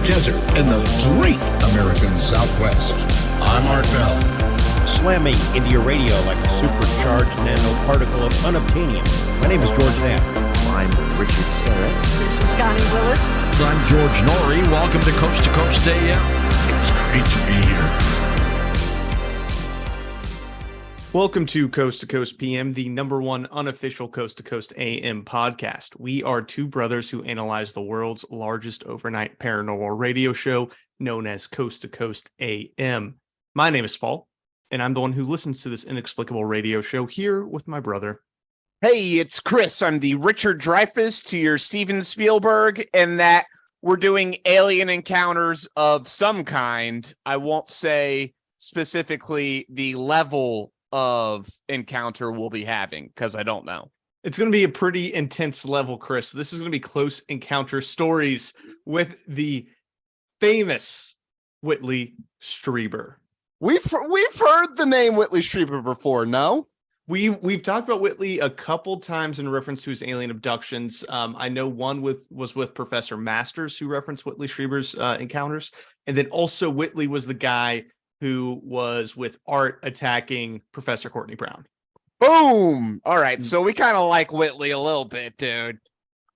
desert in the great American Southwest. I'm Art Bell. Slamming into your radio like a supercharged nanoparticle of unobtainium. My name is George Knapp. I'm Richard Serrett. This is Connie Willis. I'm George Noory. Welcome to Coast AM. It's great to be here. Welcome to Coast PM, the number one unofficial Coast to Coast AM podcast. We are two brothers who analyze the world's largest overnight paranormal radio show known as Coast AM. My name is Paul, and I'm the one who listens to this inexplicable radio show here with my brother. Hey, it's Chris. I'm the Richard Dreyfuss to your Steven Spielberg, and that we're doing alien encounters of some kind. I won't say specifically the level of encounter we'll be having because I don't know. It's going to be a pretty intense level, Chris. This is going to be close encounter stories with the famous Whitley Strieber. We've heard the name Whitley Strieber before, no? We've talked about Whitley a couple times in reference to his alien abductions. I know one was with Professor Masters, who referenced Whitley Strieber's encounters, and then also Whitley was the guy who was with Art attacking Professor Courtney Brown. Boom! All right, so we kind of like Whitley a little bit, dude.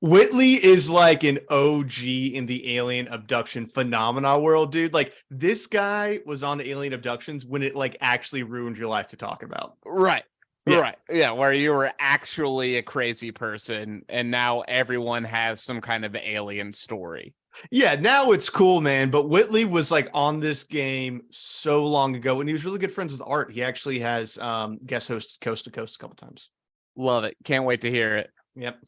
Whitley is like an OG in the alien abduction phenomena world, dude. Like, this guy was on the Alien Abductions when it like actually ruined your life to talk about. Right. Yeah. Right. Yeah, where you were actually a crazy person and now everyone has some kind of alien story. Yeah, now it's cool, man. But Whitley was like on this game so long ago, and he was really good friends with Art. He actually has guest hosted Coast to Coast a couple times. Love it. Can't wait to hear it. Yep.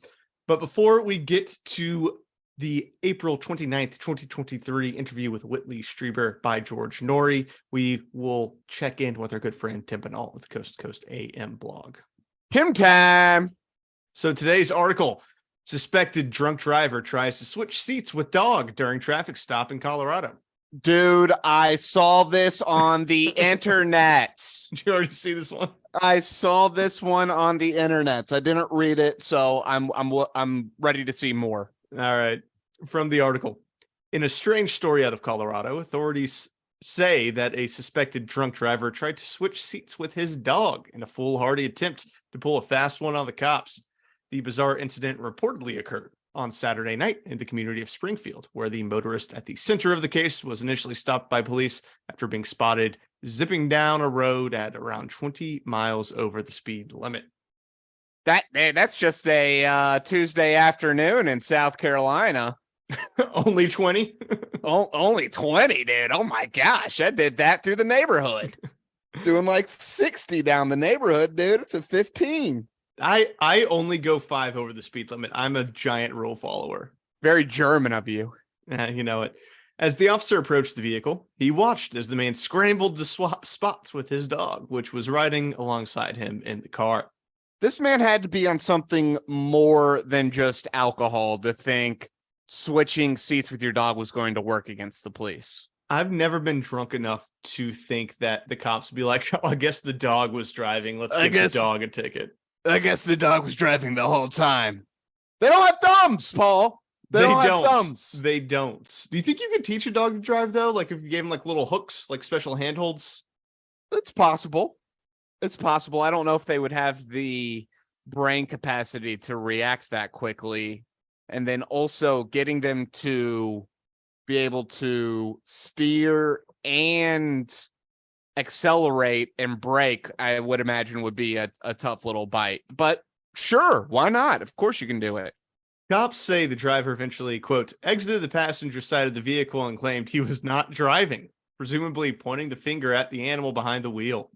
But before we get to the April 29th, 2023 interview with Whitley Strieber by George Noory, we will check in with our good friend Tim Penalt with the Coast to Coast AM blog. Tim time. So today's article: suspected drunk driver tries to switch seats with dog during traffic stop in Colorado. Dude, I saw this on the internet. Did you already see this one? I saw this one on the internet. I didn't read it, so I'm ready to see more. All right. From the article: in a strange story out of Colorado, authorities say that a suspected drunk driver tried to switch seats with his dog in a foolhardy attempt to pull a fast one on the cops. The bizarre incident reportedly occurred on Saturday night in the community of Springfield, where the motorist at the center of the case was initially stopped by police after being spotted zipping down a road at around 20 miles over the speed limit. That's just a Tuesday afternoon in South Carolina. Only 20? Only 20, dude. Oh my gosh. I did that through the neighborhood. Doing like 60 down the neighborhood, dude. It's a 15. I only go 5 over the speed limit. I'm a giant rule follower. Very German of you. You know it. As the officer approached the vehicle, he watched as the man scrambled to swap spots with his dog, which was riding alongside him in the car. This man had to be on something more than just alcohol to think switching seats with your dog was going to work against the police. I've never been drunk enough to think that the cops would be like, oh, I guess the dog was driving. Let's give the dog a ticket. I guess the dog was driving the whole time. They don't have thumbs, Paul. They don't have thumbs. They don't. Do you think you could teach a dog to drive, though? Like if you gave him like little hooks, like special handholds? It's possible. It's possible. I don't know if they would have the brain capacity to react that quickly. And then also getting them to be able to steer and accelerate and brake, I would imagine would be a tough little bite. But sure, why not? Of course you can do it. Cops say the driver eventually, quote, exited the passenger side of the vehicle and claimed he was not driving, presumably pointing the finger at the animal behind the wheel.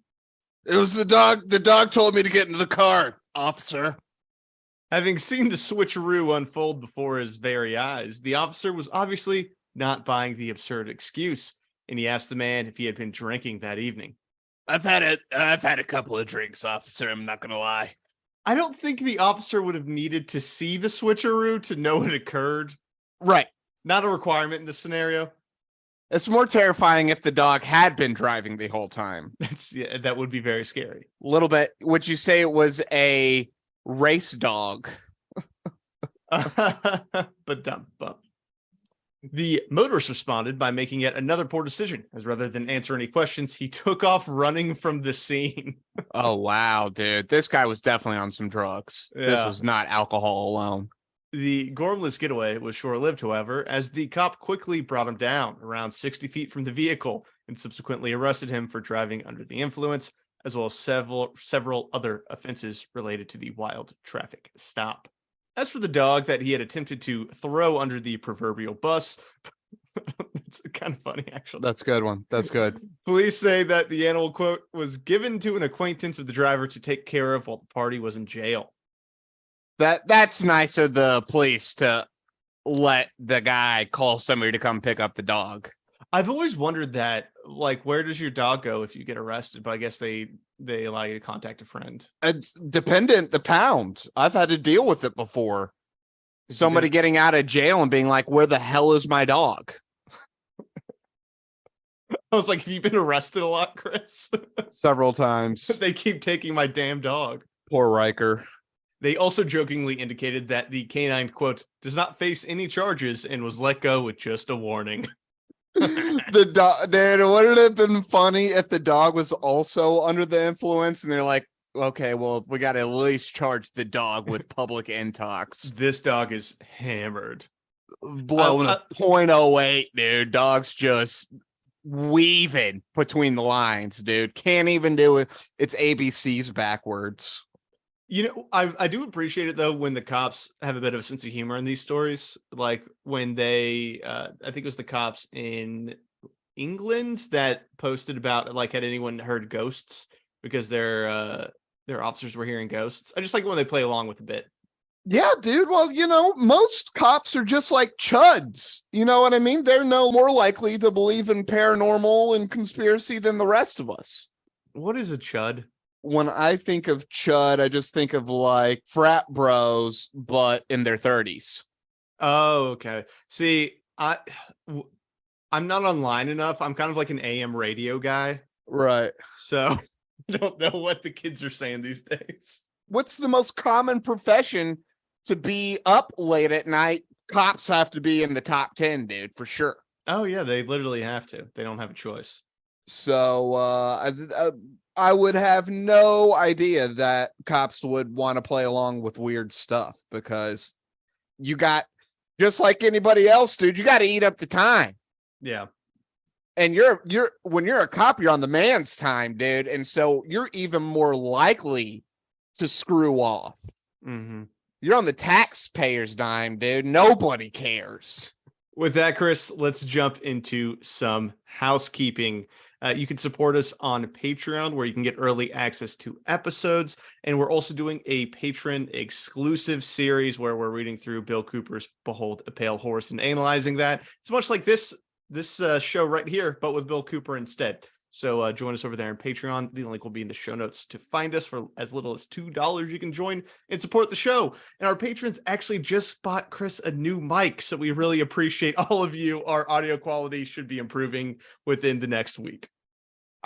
It was the dog. The dog told me to get into the car, officer. Having seen the switcheroo unfold before his very eyes, the officer was obviously not buying the absurd excuse, and he asked the man if he had been drinking that evening. I've had a couple of drinks, officer. I'm not gonna lie. I don't think the officer would have needed to see the switcheroo to know it occurred. Right. Not a requirement in this scenario. It's more terrifying if the dog had been driving the whole time. That would be very scary. A little bit. Would you say it was a race dog? But dumb. The motorist responded by making yet another poor decision, as rather than answer any questions, he took off running from the scene. Oh, wow, dude. This guy was definitely on some drugs. This Yeah. was not alcohol alone. The gormless getaway was short-lived, however, as the cop quickly brought him down around 60 feet from the vehicle and subsequently arrested him for driving under the influence, as well as several other offenses related to the wild traffic stop. As for the dog that he had attempted to throw under the proverbial bus, it's kind of funny, actually. That's a good one. That's good. Police say that the animal, quote, was given to an acquaintance of the driver to take care of while the party was in jail. That's nice of the police to let the guy call somebody to come pick up the dog. I've always wondered that, like, where does your dog go if you get arrested? But I guess they allow you to contact a friend. It's dependent the pound. I've had to deal with it before. Somebody getting out of jail and being like, where the hell is my dog? I was like, have you been arrested a lot, Chris? Several times. They keep taking my damn dog. Poor Riker. They also jokingly indicated that the canine, quote, does not face any charges and was let go with just a warning. The dog, dude, wouldn't it have been funny if the dog was also under the influence and they're like, okay, well, we got to at least charge the dog with public intox. This dog is hammered. Blowing a .08, dude. Dog's just weaving between the lines, dude. Can't even do it. It's ABC's backwards. You know, I do appreciate it, though, when the cops have a bit of a sense of humor in these stories. Like when they, I think it was the cops in England that posted about, like, had anyone heard ghosts because their officers were hearing ghosts. I just like when they play along with a bit. Yeah, dude. Well, you know, most cops are just like chuds. You know what I mean? They're no more likely to believe in paranormal and conspiracy than the rest of us. What is a chud? When I think of chud, I just think of like frat bros, but in their 30s. Oh, okay. See, I'm not online enough. I'm kind of like an AM radio guy. Right. So I don't know what the kids are saying these days. What's the most common profession to be up late at night? Cops have to be in the top 10, dude, for sure. Oh, yeah, they literally have to. They don't have a choice. So I would have no idea that cops would want to play along with weird stuff because you got, just like anybody else, dude, you got to eat up the time. Yeah. And when you're a cop, you're on the man's time, dude. And so you're even more likely to screw off. Mm-hmm. You're on the taxpayer's dime, dude. Nobody cares. With that, Chris, let's jump into some housekeeping. You can support us on Patreon, where you can get early access to episodes. And we're also doing a patron exclusive series where we're reading through Bill Cooper's Behold a Pale Horse and analyzing that. It's much like this show right here, but with Bill Cooper instead. So join us over there on Patreon. The link will be in the show notes to find us. For as little as $2, you can join and support the show. And our patrons actually just bought Chris a new mic, so we really appreciate all of you. Our audio quality should be improving within the next week.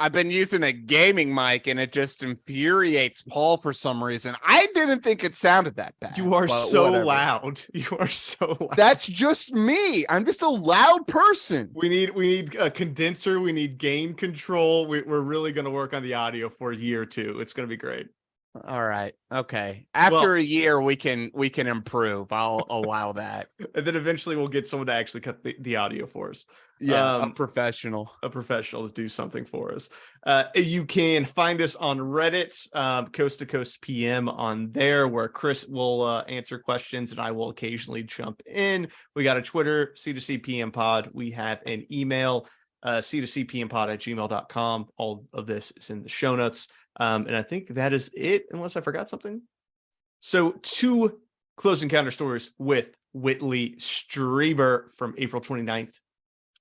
I've been using a gaming mic and it just infuriates Paul for some reason. I didn't think it sounded that bad. You are so loud. You are so loud. That's just me. I'm just a loud person. We need a condenser. We need gain control. We're really going to work on the audio for a year or two. It's going to be great. All right. Okay. After a year, we can improve. I'll allow that. And then eventually we'll get someone to actually cut the audio for us. Yeah, a professional to do something for us. You can find us on Reddit, Coast to Coast PM on there, where Chris will answer questions and I will occasionally jump in. We got a Twitter, C2C PM Pod. We have an email, c2cpmpod@gmail.com. All of this is in the show notes. And I think that is it, unless I forgot something. So 2 close encounter stories with Whitley Strieber from April 29th,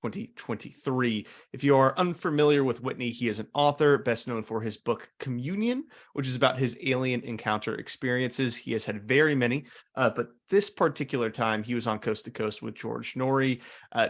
2023. If you are unfamiliar with Whitney, he is an author best known for his book Communion, which is about his alien encounter experiences. He has had very many, but this particular time he was on Coast to Coast with George Noory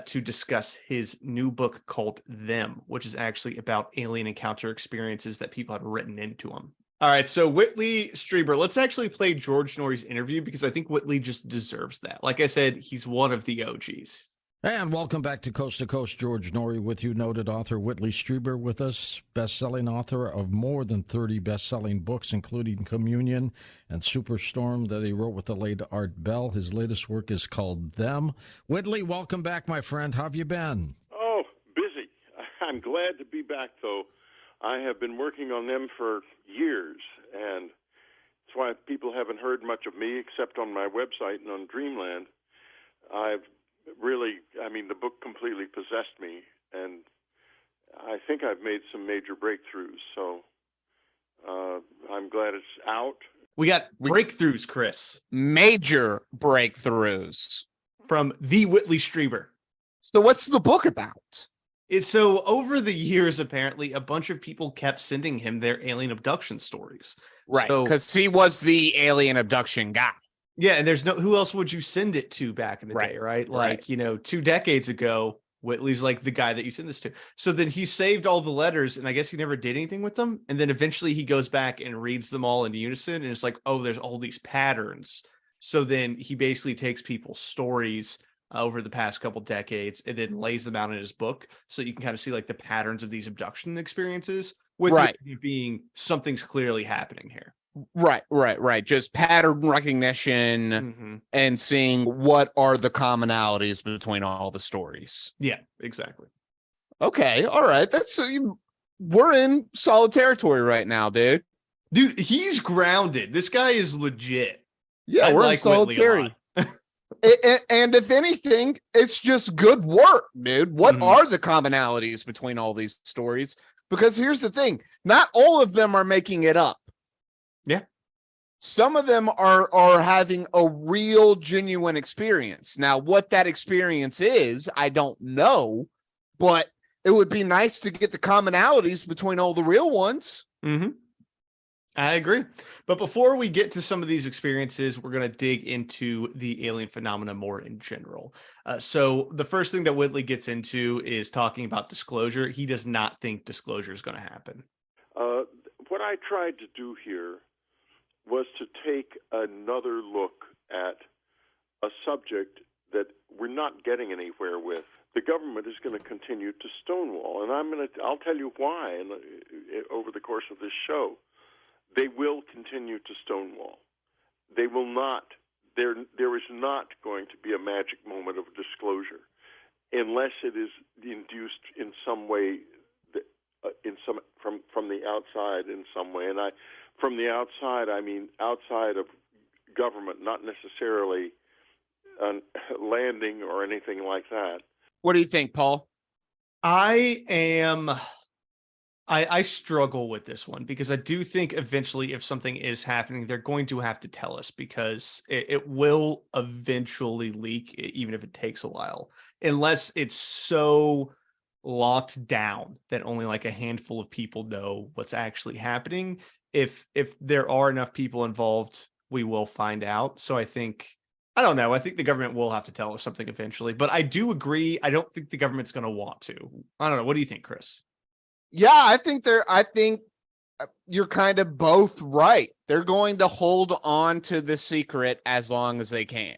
to discuss his new book called Them, which is actually about alien encounter experiences that people have written into him. All right, so Whitley Strieber, let's actually play George Noory's interview because I think Whitley just deserves that. Like I said, he's one of the OGs. And welcome back to Coast. George Noory with you, noted author Whitley Strieber with us, best-selling author of more than 30 best-selling books, including Communion and Superstorm that he wrote with the late Art Bell. His latest work is called Them. Whitley, welcome back, my friend. How have you been? Oh, busy. I'm glad to be back, though. I have been working on them for years, and that's why people haven't heard much of me except on my website and on Dreamland. The book completely possessed me, and I think I've made some major breakthroughs, so I'm glad it's out. We got breakthroughs, Chris. Major breakthroughs. From the Whitley Strieber. So what's the book about? So over the years, apparently, a bunch of people kept sending him their alien abduction stories. Right, So- because he was the alien abduction guy. Yeah, and there's who else would you send it to back in the day, right? Like, 2 decades ago, Whitley's like the guy that you send this to. So then he saved all the letters, and I guess he never did anything with them. And then eventually he goes back and reads them all in unison, and it's like, oh, there's all these patterns. So then he basically takes people's stories over the past couple decades and then lays them out in his book, so you can kind of see like the patterns of these abduction experiences, with it being something's clearly happening here. Right. Just pattern recognition and seeing what are the commonalities between all the stories. Yeah, exactly. Okay, all right. We're in solid territory right now, dude. Dude, he's grounded. This guy is legit. Yeah, we're in solid territory. And if anything, it's just good work, dude. What are the commonalities between all these stories? Because here's the thing, not all of them are making it up. Yeah. Some of them are having a real genuine experience. Now, what that experience is, I don't know, but it would be nice to get the commonalities between all the real ones. I agree. But before we get to some of these experiences, we're going to dig into the alien phenomena more in general. So the first thing that Whitley gets into is talking about disclosure. He does not think disclosure is going to happen. What I tried to do here was to take another look at a subject that we're not getting anywhere with. The government is going to continue to stonewall, and I'll tell you why over the course of this show. They will continue to stonewall. They will not. There is not going to be a magic moment of disclosure unless it is induced in some way, from the outside in some way. And from the outside, I mean outside of government, not necessarily landing or anything like that. What do you think, Paul? I struggle with this one because I do think eventually if something is happening, they're going to have to tell us, because it will eventually leak, even if it takes a while, unless it's so locked down that only like a handful of people know what's actually happening. If there are enough people involved, we will find out. So I don't know. I think the government will have to tell us something eventually, but I do agree. I don't think the government's going to want to. I don't know. What do you think, Chris? Yeah, I think you're kind of both right. They're going to hold on to the secret as long as they can.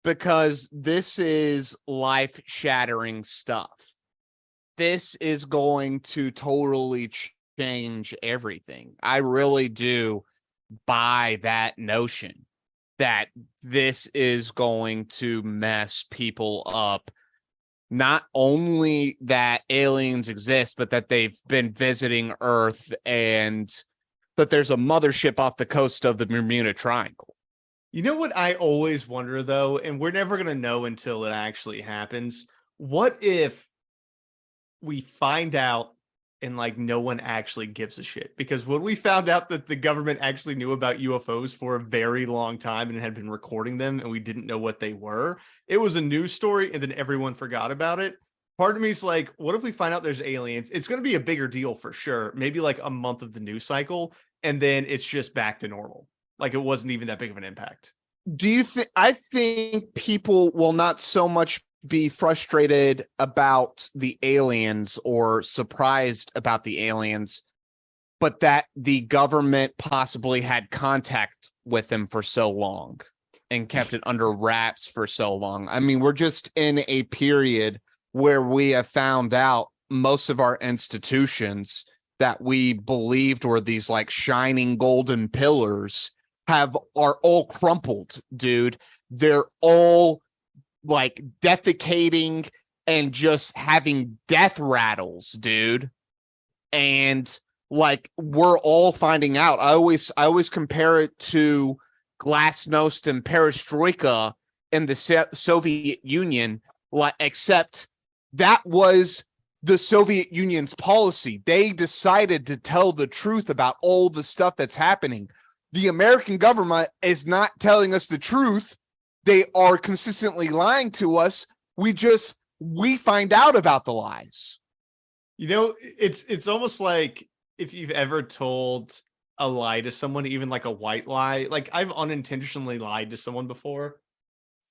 Because this is life-shattering stuff. This is going to totally change everything. I really do buy that notion that this is going to mess people up. Not only that aliens exist, but that they've been visiting Earth and that there's a mothership off the coast of the Bermuda Triangle. You know what I always wonder, though, and we're never going to know until it actually happens. What if we find out and like no one actually gives a shit? Because when we found out that the government actually knew about UFOs for a very long time and had been recording them and we didn't know what they were, it was a news story and then everyone forgot about it. Part of me is like, what if we find out there's aliens? It's going to be a bigger deal for sure. Maybe like a month of the news cycle, and then it's just back to normal. Like it wasn't even that big of an impact. Do you think? I think people will not so much be frustrated about the aliens or surprised about the aliens, but that the government possibly had contact with them for so long. and kept it under wraps for so long. I mean, we're just in a period where we have found out most of our institutions that we believed were these like shining golden pillars are all crumpled, dude. They're all like defecating and just having death rattles, dude. And like we're all finding out. I always compare it to glasnost and perestroika in the Soviet Union, like except that was the Soviet Union's policy. They decided to tell the truth about all the stuff that's happening. The American government is not telling us the truth. They are consistently lying to us. We find out about the lies. You know, it's almost like if you've ever told a lie to someone, even like a white lie. Like I've unintentionally lied to someone before,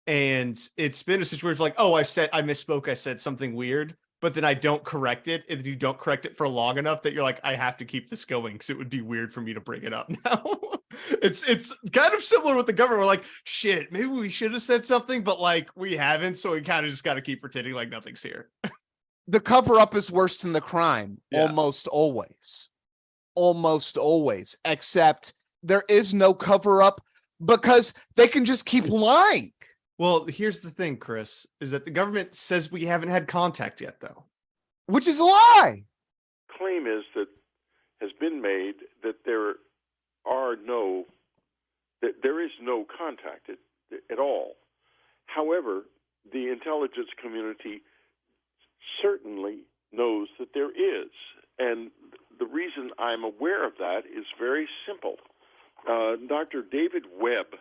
and it's been a situation like, oh, I misspoke, I said something weird, but then I don't correct it, and you don't correct it for long enough that you're like, I have to keep this going because it would be weird for me to bring it up now. It's kind of similar with the government. We're like, shit, maybe we should have said something, but like we haven't, so we kind of just got to keep pretending like nothing's here. The cover up is worse than the crime, Yeah. almost always, except there is no cover up because they can just keep lying. Well, here's the thing, Chris, is that the government says we haven't had contact yet, though. Which is a lie. Claim is that has been made that there is no contact at all. However, the intelligence community certainly knows that there is, and the reason I'm aware of that is very simple. Dr. David Webb,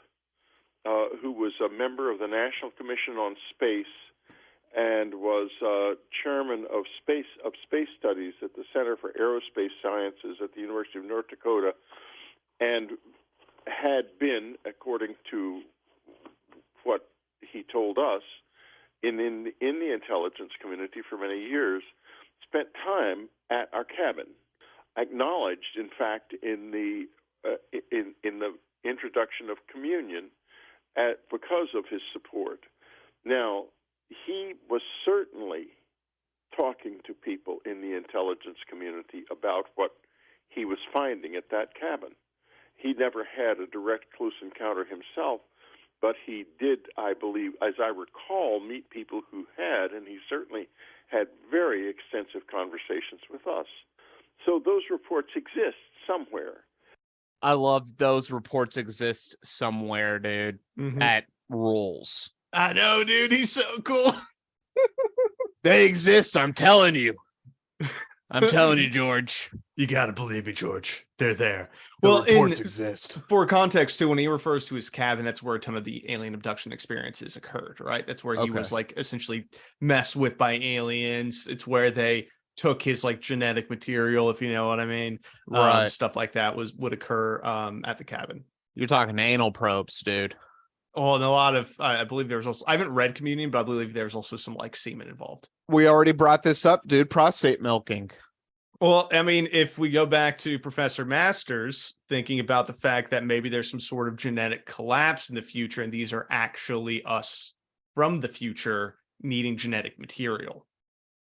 who was a member of the National Commission on Space and was chairman of space studies at the Center for Aerospace Sciences at the University of North Dakota, and had been, according to what he told us, in the intelligence community for many years, spent time at our cabin, acknowledged, in fact, in the introduction of communion, because of his support. Now, he was certainly talking to people in the intelligence community about what he was finding at that cabin. He never had a direct close encounter himself, but he did, I believe, as I recall, meet people who had, and he certainly had very extensive conversations with us. So those reports exist somewhere. I love those reports exist somewhere, dude. At rules. I know, dude. He's so cool. They exist. I'm telling you. I'm telling you, George. You got to believe me, George. They're there. The Well, reports exist. For context, too, when he refers to his cabin, that's where a ton of the alien abduction experiences occurred, right? That's where he was like essentially messed with by aliens. It's where they took his like genetic material, if you know what I mean. Right. Stuff like that would occur at the cabin. You're talking anal probes, dude. Oh, and a lot of, I believe there was also, I haven't read Communion, but I believe there's also some like semen involved. We already brought this up, dude. Prostate milking. Well, I mean, if we go back to Professor Masters thinking about the fact that maybe there's some sort of genetic collapse in the future, and these are actually us from the future needing genetic material.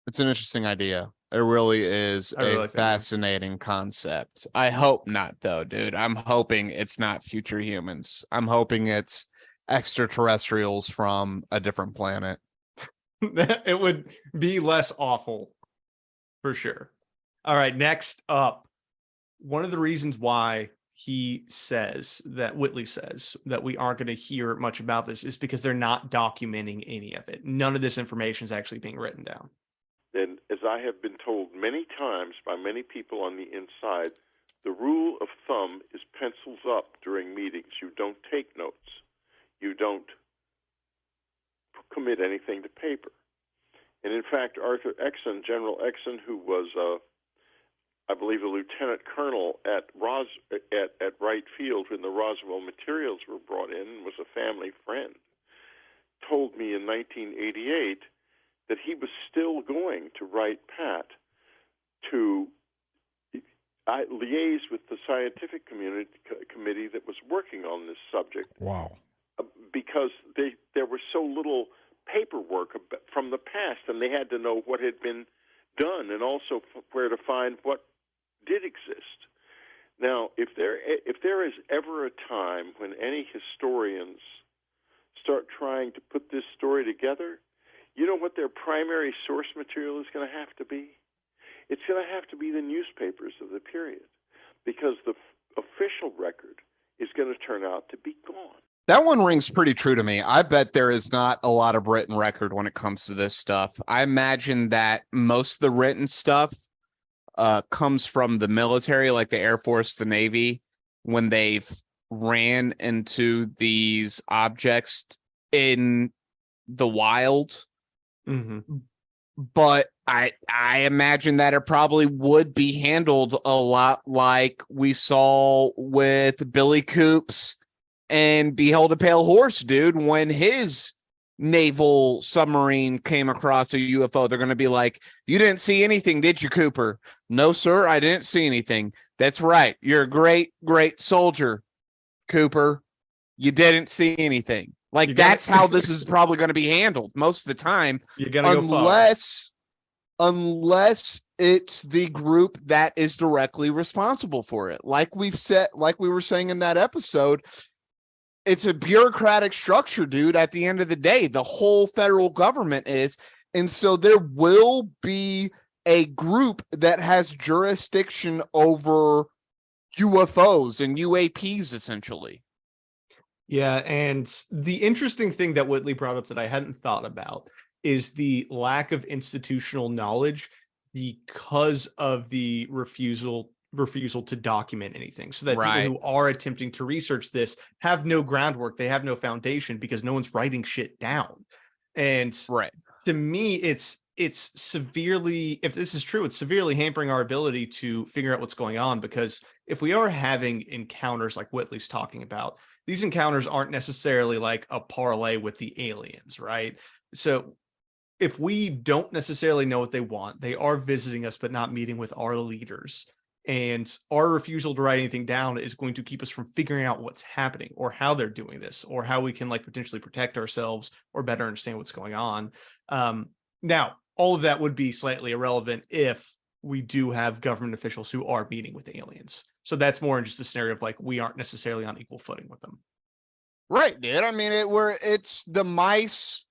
It's an interesting idea. It really is I really a like that, fascinating concept. I hope not, though, dude. I'm hoping it's not future humans. I'm hoping it's extraterrestrials from a different planet. It would be less awful, for sure. All right, next up, one of the reasons why Whitley says that we aren't going to hear much about this is because they're not documenting any of it. None of this information is actually being written down. And as I have been told many times by many people on the inside, the rule of thumb is pencils up during meetings. You don't take notes. You don't commit anything to paper. And in fact, Arthur Exon, General Exon, who was, I believe, a lieutenant colonel at Wright Field when the Roswell materials were brought in, and was a family friend, told me in 1988 that he was still going to write Pat to liaise with the scientific committee that was working on this subject. Wow. because there was so little paperwork from the past, and they had to know what had been done and also where to find what did exist. Now, if there is ever a time when any historians start trying to put this story together, you know what their primary source material is going to have to be? It's going to have to be the newspapers of the period, because the official record is going to turn out to be gone. That one rings pretty true to me. I bet there is not a lot of written record when it comes to this stuff. I imagine that most of the written stuff comes from the military, like the Air Force, the Navy, when they've ran into these objects in the wild. Mm-hmm. But I imagine that it probably would be handled a lot like we saw with Billy Coops and Behold a Pale Horse, dude, when his naval submarine came across a UFO. They're going to be like, you didn't see anything, did you, Cooper? No, sir, I didn't see anything. That's right. You're a great, great soldier, Cooper. You didn't see anything. Like, that's how this is probably going to be handled most of the time. You're gonna go far. Unless it's the group that is directly responsible for it. Like we've said, like we were saying in that episode, it's a bureaucratic structure, dude. At the end of the day, the whole federal government is. And so there will be a group that has jurisdiction over UFOs and UAPs, essentially. Yeah, and the interesting thing that Whitley brought up that I hadn't thought about is the lack of institutional knowledge because of the refusal to document anything. So that people who are attempting to research this have no groundwork, they have no foundation because no one's writing shit down. And to me, it's severely, if this is true, it's severely hampering our ability to figure out what's going on, because if we are having encounters like Whitley's talking about, these encounters aren't necessarily like a parlay with the aliens, right? So if we don't necessarily know what they want, they are visiting us but not meeting with our leaders, and our refusal to write anything down is going to keep us from figuring out what's happening or how they're doing this or how we can like potentially protect ourselves or better understand what's going on. Now, all of that would be slightly irrelevant if we do have government officials who are meeting with aliens. So that's more in just a scenario of like, we aren't necessarily on equal footing with them. Right, dude. I mean, it's the mice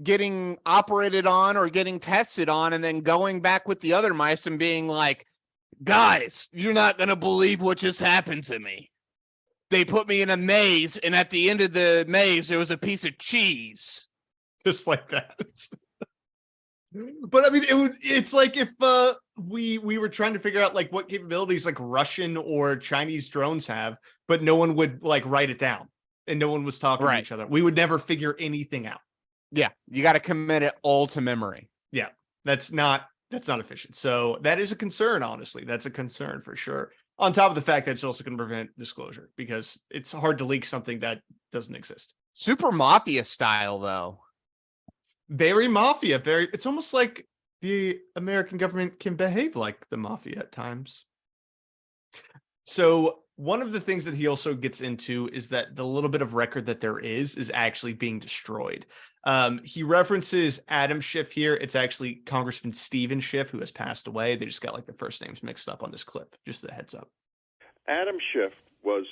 getting operated on or getting tested on and then going back with the other mice and being like, guys, you're not going to believe what just happened to me. They put me in a maze, and at the end of the maze, there was a piece of cheese. Just like that. But I mean, it's like if we were trying to figure out like what capabilities like Russian or Chinese drones have, but no one would like write it down and no one was talking to each other. We would never figure anything out. Yeah, you got to commit it all to memory. Yeah, that's not efficient. So that is a concern, honestly. That's a concern for sure. On top of the fact that it's also going to prevent disclosure because it's hard to leak something that doesn't exist. Super mafia style, though. Very mafia. It's almost like the American government can behave like the mafia at times. So one of the things that he also gets into is that the little bit of record that there is actually being destroyed. He references Adam Schiff here. It's actually Congressman Stephen Schiff, who has passed away. They just got like the first names mixed up on this clip. Just a heads up. Adam Schiff was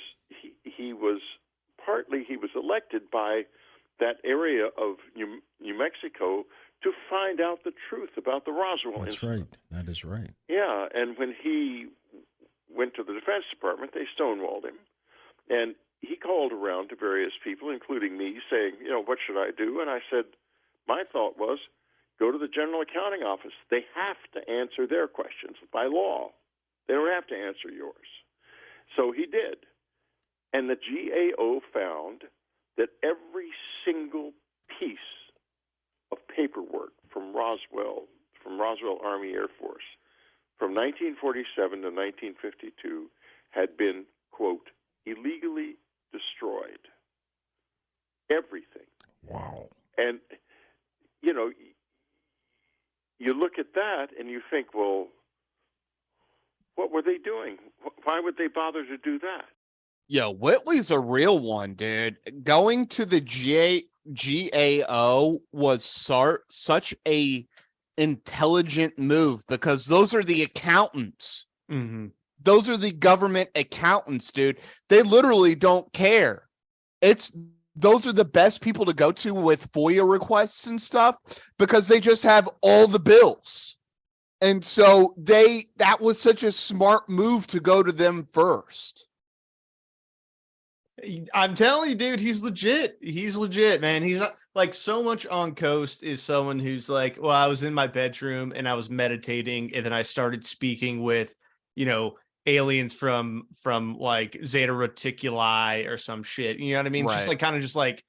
elected by that area of New Mexico to find out the truth about the Roswell That's incident. right. That is right. Yeah, and when he went to the Defense Department, they stonewalled him. And he called around to various people, including me, saying, what should I do? And I said, my thought was, go to the General Accounting Office. They have to answer their questions by law. They don't have to answer yours. So he did. And the GAO found that every single piece of paperwork from Roswell Army Air Force from 1947 to 1952 had been, quote, illegally destroyed. Everything. Wow. And, you look at that and you think, well, what were they doing? Why would they bother to do that? Yo, Whitley's a real one, dude. Going to the GAO was such a intelligent move because those are the accountants. Mm-hmm. Those are the government accountants, dude. They literally don't care. Those are the best people to go to with FOIA requests and stuff because they just have all the bills. And so that was such a smart move to go to them first. I'm telling you, dude, he's legit. He's legit, man. He's not, like, so much on Coast is someone who's like, well, I was in my bedroom and I was meditating, and then I started speaking with, aliens from like Zeta Reticuli or some shit. You know what I mean? Right. Just like kind of just like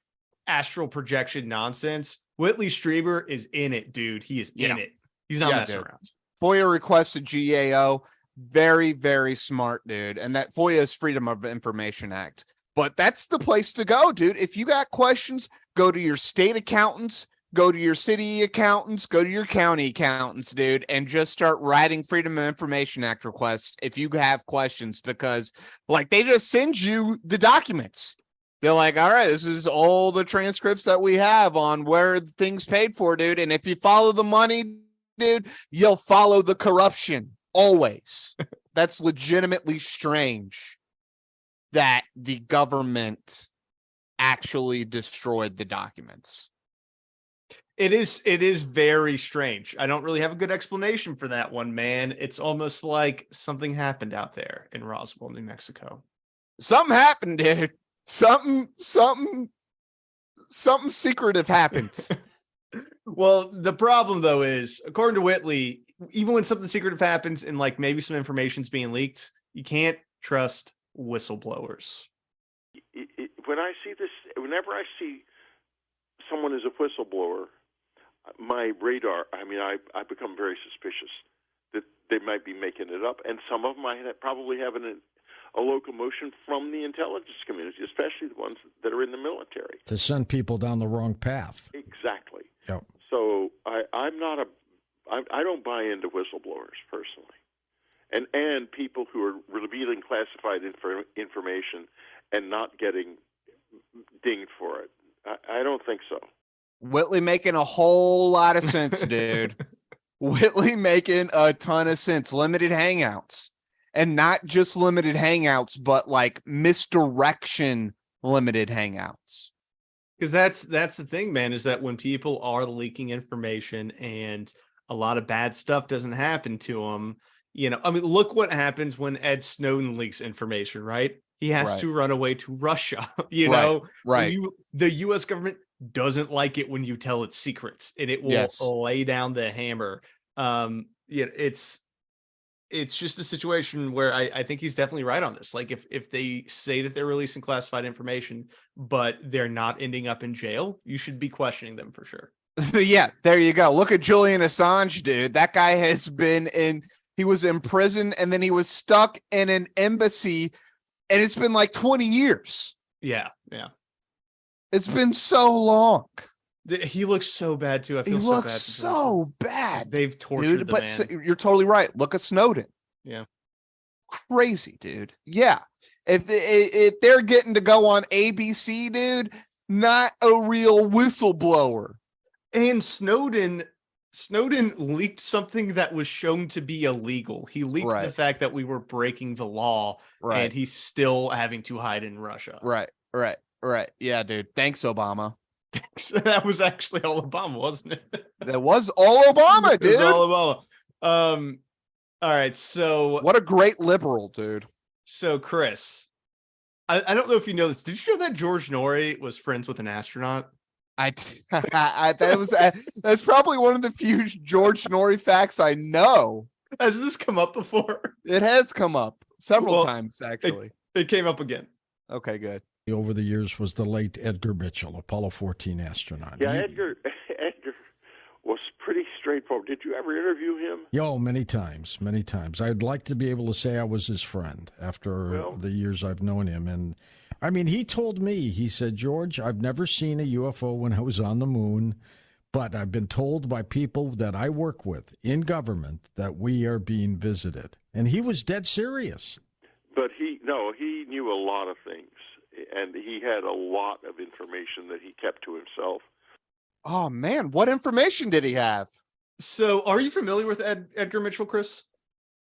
astral projection nonsense. Whitley Strieber is in it, dude. He is in it. He's not messing around. FOIA request to GAO, very, very smart, dude. And that FOIA is Freedom of Information Act. But that's the place to go, dude. If you got questions, go to your state accountants, go to your city accountants, go to your county accountants, dude, and just start writing Freedom of Information Act requests if you have questions, because like they just send you the documents. They're like, all right, this is all the transcripts that we have on where things paid for, dude. And if you follow the money, dude, you'll follow the corruption always. That's legitimately strange that the government actually destroyed the documents. It is very strange. I don't really have a good explanation for that one, man. It's almost like something happened out there in Roswell, New Mexico. Something happened, dude. Something secretive happened. Well, the problem though is, according to Whitley, even when something secretive happens and like maybe some information's being leaked, you can't trust whistleblowers. When I see this, whenever I see someone is a whistleblower, my radar, I become very suspicious that they might be making it up. And some of them probably have a locomotion from the intelligence community, especially the ones that are in the military. To send people down the wrong path. Exactly. Yep. So I don't buy into whistleblowers personally. And people who are revealing classified information and not getting dinged for it. I don't think so. Whitley making a whole lot of sense, dude. Whitley making a ton of sense. Limited hangouts. And not just limited hangouts, but like misdirection limited hangouts. Because that's the thing, man, is that when people are leaking information and a lot of bad stuff doesn't happen to them, look what happens when Ed Snowden leaks information, right? He has to run away to Russia, Right. The U.S. government doesn't like it when you tell its secrets, and it will lay down the hammer. It's just a situation where I think he's definitely right on this. Like if they say that they're releasing classified information, but they're not ending up in jail, you should be questioning them for sure. Yeah, there you go. Look at Julian Assange, dude. That guy he was in prison and then he was stuck in an embassy, and it's been like 20 years. Yeah. It's been so long. He looks so bad too. I feel he so looks bad. So bad. They've tortured dude, the but man. You're totally right. Look at Snowden. Yeah. Crazy, dude. Yeah. If they're getting to go on ABC, dude, not a real whistleblower. And Snowden leaked something that was shown to be illegal. He leaked the fact that we were breaking the law, and he's still having to hide in Russia. Right. Yeah, dude. Thanks, Obama. That was actually all Obama, wasn't it? That was all Obama, dude. It was all Obama. All right, so what a great liberal, dude. So Chris, I don't know if you know this. Did you know that George Noory was friends with an astronaut? That's probably one of the few George Noory facts I know. Has this come up before? It has come up several times, actually. It came up again. Okay, good. Over the years was the late Edgar Mitchell, Apollo 14 astronaut. Yeah, Edgar was pretty straightforward. Did you ever interview him? Yo, many times. I'd like to be able to say I was his friend after the years I've known him. And I mean, he told me, he said, George, I've never seen a UFO when I was on the moon, but I've been told by people that I work with in government that we are being visited. And he was dead serious. But No, he knew a lot of things, and he had a lot of information that he kept to himself. Oh man, what information did he have? So, are you familiar with Edgar Mitchell, Chris?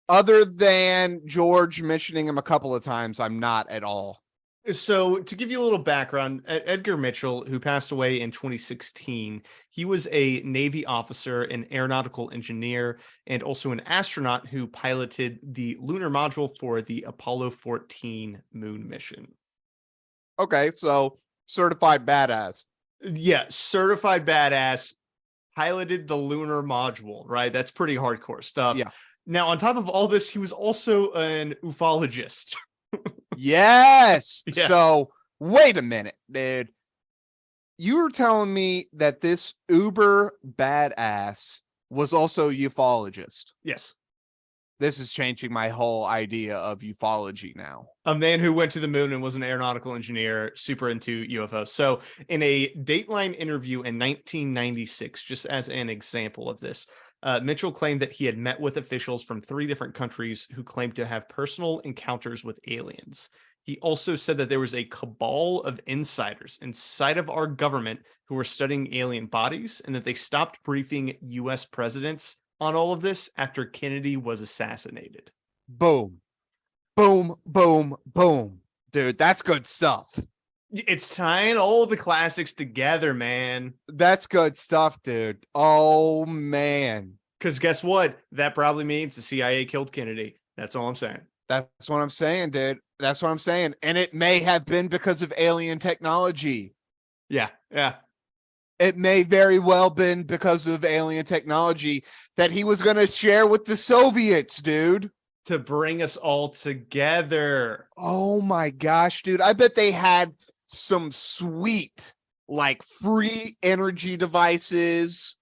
Other than George mentioning him a couple of times, I'm not at all. So, to give you a little background, Edgar Mitchell, who passed away in 2016, he was a Navy officer, an aeronautical engineer, and also an astronaut who piloted the lunar module for the Apollo 14 moon mission. Okay, so certified badass. Yeah, certified badass, piloted the lunar module, right? That's pretty hardcore stuff. Yeah. Now, on top of all this, he was also an ufologist. Yes. Yeah. So wait a minute, dude. You were telling me that this uber badass was also a ufologist. Yes. This is changing my whole idea of ufology now. A man who went to the moon and was an aeronautical engineer, super into UFOs. So, in a Dateline interview in 1996, just as an example of this, Mitchell claimed that he had met with officials from 3 different countries who claimed to have personal encounters with aliens. He also said that there was a cabal of insiders inside of our government who were studying alien bodies, and that they stopped briefing U.S. presidents on all of this after Kennedy was assassinated. Boom. Boom, boom, boom. Dude, that's good stuff. It's tying all the classics together, man. That's good stuff, dude. Oh, man. Because guess what? That probably means the CIA killed Kennedy. That's all I'm saying. That's what I'm saying, dude. That's what I'm saying. And it may have been because of alien technology. Yeah, yeah. It may very well been because of alien technology that he was going to share with the Soviets, dude. To bring us all together. Oh my gosh, dude. I bet they had some sweet, like, free energy devices,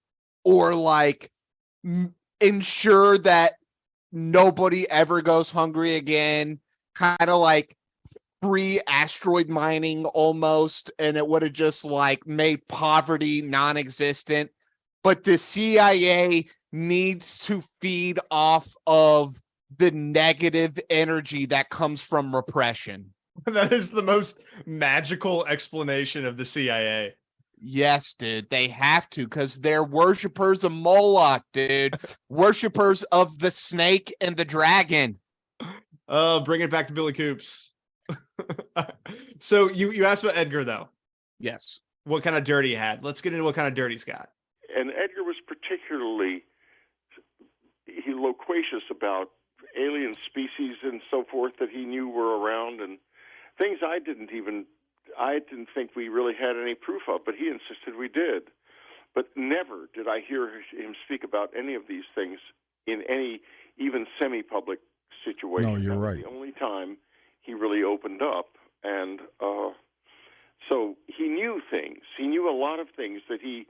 or like ensure that nobody ever goes hungry again. Kind of like free asteroid mining almost, and it would have just like made poverty non-existent. But the CIA needs to feed off of the negative energy that comes from repression. That is the most magical explanation of the CIA. Yes, dude, they have to, because they're worshippers of Moloch, dude. Worshippers of the snake and the dragon. Bring it back to Billy Coops. So you asked about Edgar, though. Yes. What kind of dirt he had. Let's get into what kind of dirt he's got. And Edgar was particularly loquacious about alien species and so forth that he knew were around, and things I didn't think we really had any proof of, but he insisted we did. But never did I hear him speak about any of these things in any even semi-public situation. No, you're That was right. the only time he really opened up, and so he knew things. He knew a lot of things that he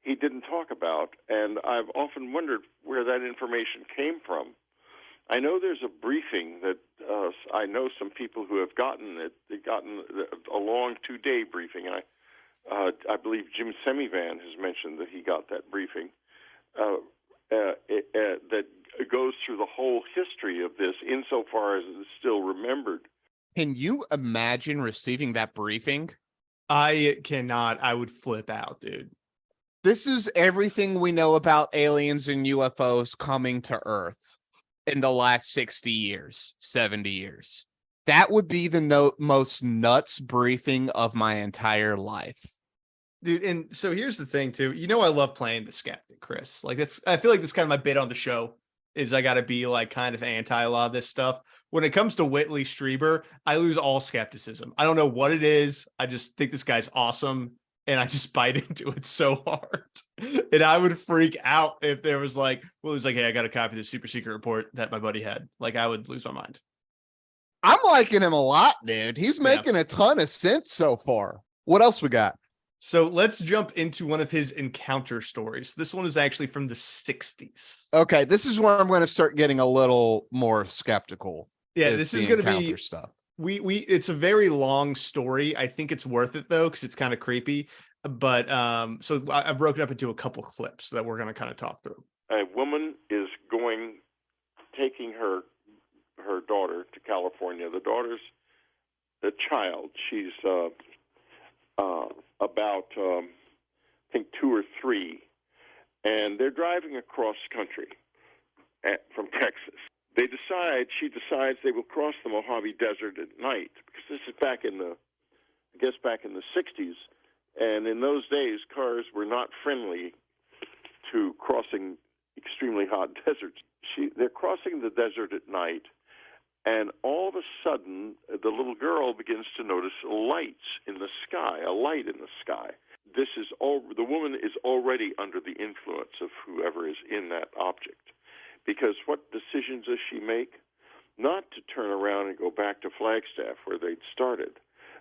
didn't talk about, and I've often wondered where that information came from. I know there's a briefing that I know some people who have gotten it. They've gotten a long 2-day briefing. I believe Jim Semivan has mentioned that he got that briefing that goes through the whole history of this insofar as it is still remembered. Can you imagine receiving that briefing? I cannot. I would flip out, dude. This is everything we know about aliens and UFOs coming to Earth in the last 60 years, 70 years. That would be the most nuts briefing of my entire life. Dude, and so here's the thing, too. You know I love playing the skeptic, Chris. Like, I feel like that's kind of my bit on the show, is I got to be, like, kind of anti a lot of this stuff. When it comes to Whitley Strieber, I lose all skepticism. I don't know what it is. I just think this guy's awesome, and I just bite into it so hard. And I would freak out if there was like, well, it was like, hey, I got a copy of the super secret report that my buddy had. Like, I would lose my mind. I'm liking him a lot, dude. He's making a ton of sense so far. What else we got? So let's jump into one of his encounter stories. This one is actually from the 60s. Okay, this is where I'm going to start getting a little more skeptical. Yeah, this is going to be stuff. It's a very long story. I think it's worth it though, because it's kind of creepy. But so I've broken up into a couple clips that we're going to kind of talk through. A woman is taking her her daughter to California. The daughter's a child. She's about, I think, 2 or 3. And they're driving across country from Texas. She decides they will cross the Mojave Desert at night, because this is back in the 60s. And in those days, cars were not friendly to crossing extremely hot deserts. They're crossing the desert at night, and all of a sudden, the little girl begins to notice lights in the sky, a light in the sky. The woman is already under the influence of whoever is in that object, because what decisions does she make? Not to turn around and go back to Flagstaff where they'd started,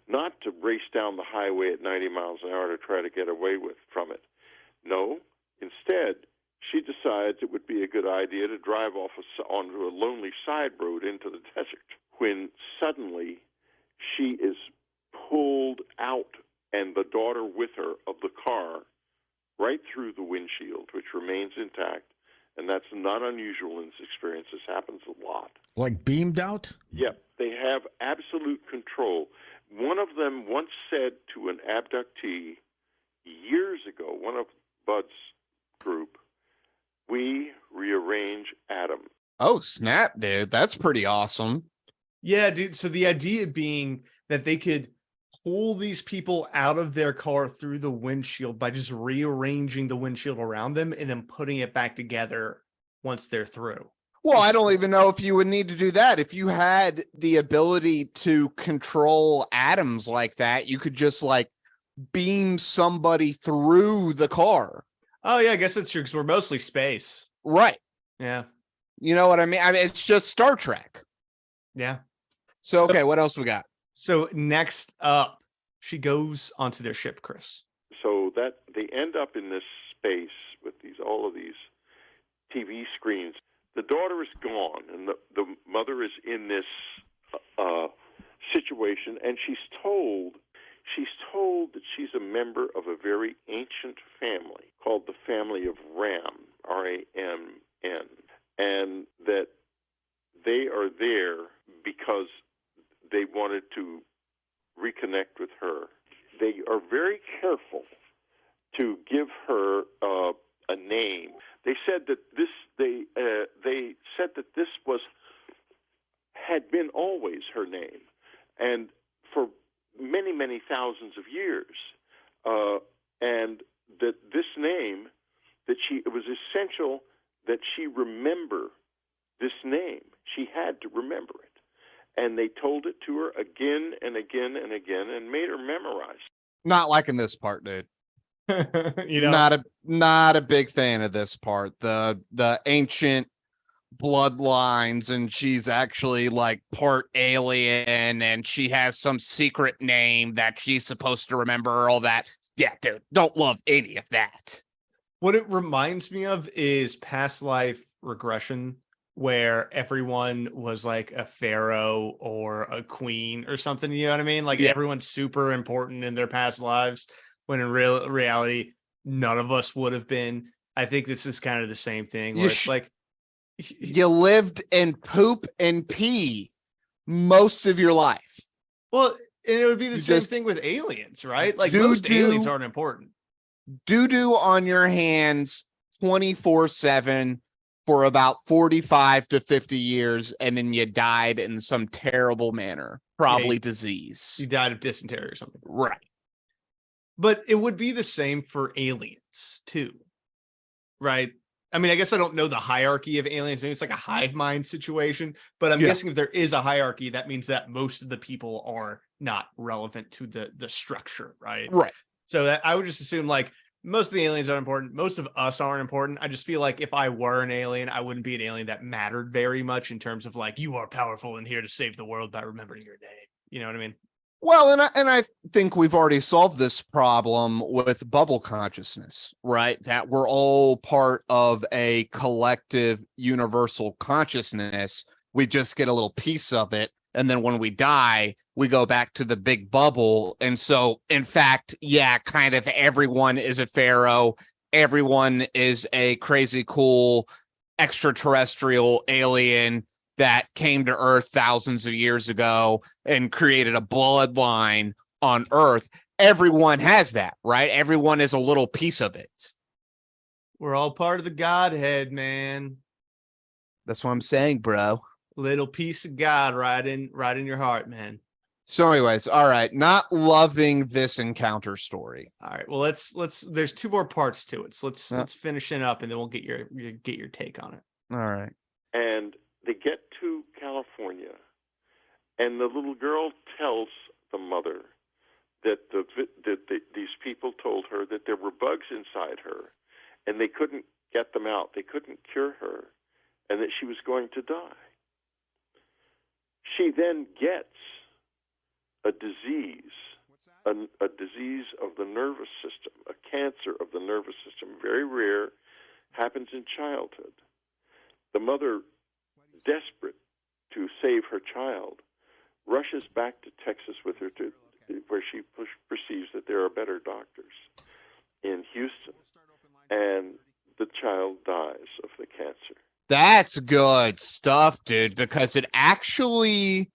not to race down the highway at 90 miles an hour to try to get away from it. No, instead, she decides it would be a good idea to drive off onto a lonely side road into the desert, when suddenly she is pulled out, and the daughter with her, of the car, right through the windshield, which remains intact. And that's not unusual in this experience. This happens a lot. Like beamed out? Yep. They have absolute control. One of them once said to an abductee years ago, one of Bud's group, "We rearrange atoms." Oh, snap, dude. That's pretty awesome. Yeah, dude. So the idea being that they could pull these people out of their car through the windshield by just rearranging the windshield around them and then putting it back together once they're through. Well, I don't even know if you would need to do that. If you had the ability to control atoms like that, you could just like beam somebody through the car. Oh, yeah, I guess that's true, because we're mostly space. Right. Yeah. You know what I mean? It's just Star Trek. Yeah. So, okay, what else we got? So next up, she goes onto their ship, Chris. So that they end up in this space with all of these TV screens. The daughter is gone, and the mother is in this situation, and she's told that she's a member of a very ancient family called the family of Ram, R-A-M-N, and that they are there because they wanted to reconnect with her. They are very careful to give her a name. They said that this had been always her name, and for many, many thousands of years, and that this name, it was essential that she remember this name. She had to remember it. And they told it to her again and again and again and made her memorize. Not liking this part, dude. You know, not a big fan of this part. The ancient bloodlines, and she's actually like part alien, and she has some secret name that she's supposed to remember, all that. Yeah, dude, don't love any of that. what it reminds me of is past life regression, where everyone was like a pharaoh or a queen or something, you know what I mean? Like everyone's super important in their past lives, when in reality, none of us would have been. I think this is kind of the same thing, where it's like you lived in poop and pee most of your life. Well, and it would be the same thing with aliens, right? Like most aliens aren't important. Doo-doo on your hands 24/7 for about 45 to 50 years, and then you died in some terrible manner, probably disease. You died of dysentery or something. Right. But it would be the same for aliens too, right? I mean, I guess I don't know the hierarchy of aliens. Maybe it's like a hive mind situation, but I'm guessing if there is a hierarchy, that means that most of the people are not relevant to the structure, right? Right. So that I would just assume like most of the aliens aren't important. Most of us aren't important. I just feel like if I were an alien, I wouldn't be an alien that mattered very much in terms of like, you are powerful and here to save the world by remembering your name. You know what I mean? Well, and I think we've already solved this problem with bubble consciousness, right? That we're all part of a collective universal consciousness. We just get a little piece of it. And then when we die, we go back to the big bubble. And so, in fact, kind of everyone is a pharaoh. Everyone is a crazy, cool extraterrestrial alien that came to Earth thousands of years ago and created a bloodline on Earth. Everyone has that, right? Everyone is a little piece of it. We're all part of the Godhead, man. That's what I'm saying, bro. Little piece of God right in your heart, man. So anyways, all right, not loving this encounter story. All right, well, let's there's two more parts to it. So let's finish it up, and then we'll get your take on it. All right. And they get to California, and the little girl tells the mother that these people told her that there were bugs inside her, and they couldn't get them out. They couldn't cure her, and that she was going to die. She then gets a disease, a disease of the nervous system, a cancer of the nervous system, very rare, happens in childhood. The mother, desperate to save her child, rushes back to Texas with her to where she perceives that there are better doctors in Houston, and the child dies of the cancer. That's good stuff, dude, because it actually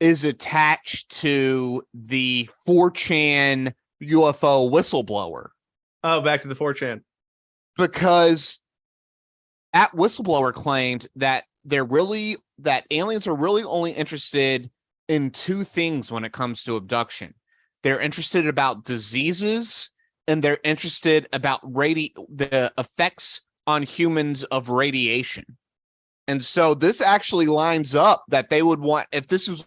is attached to the 4chan UFO whistleblower. Oh, back to the 4chan. Because that whistleblower claimed that aliens are really only interested in two things when it comes to abduction. They're interested about diseases, and they're interested about the effects on humans of radiation. And so this actually lines up that they would want, if this was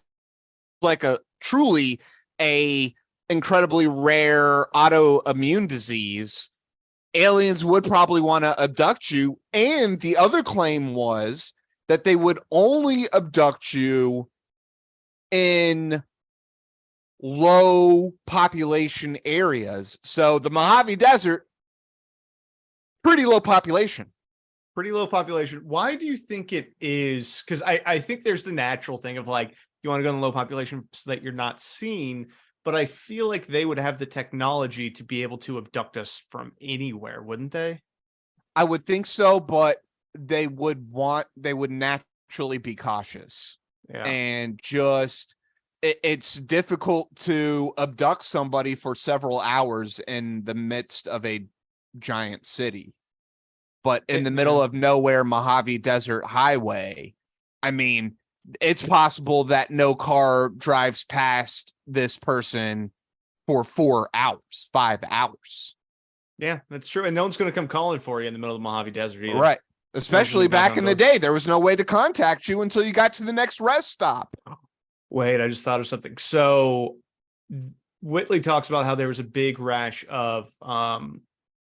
like a truly a incredibly rare autoimmune disease, aliens would probably want to abduct you. And the other claim was that they would only abduct you in low population areas. So the Mojave Desert, pretty low population. Pretty low population. Why do you think it is? Because I think there's the natural thing of like, you want to go in low population so that you're not seen. But I feel like they would have the technology to be able to abduct us from anywhere, wouldn't they? I would think so, but they would naturally be cautious. Yeah. And just it's difficult to abduct somebody for several hours in the midst of a giant city. But in the middle of nowhere, Mojave Desert Highway, I mean, it's possible that no car drives past this person for 4 hours, 5 hours. Yeah, that's true. And no one's going to come calling for you in the middle of the Mojave Desert either. Right. Especially back in the day, there was no way to contact you until you got to the next rest stop. Wait, I just thought of something. So Whitley talks about how there was a big rash of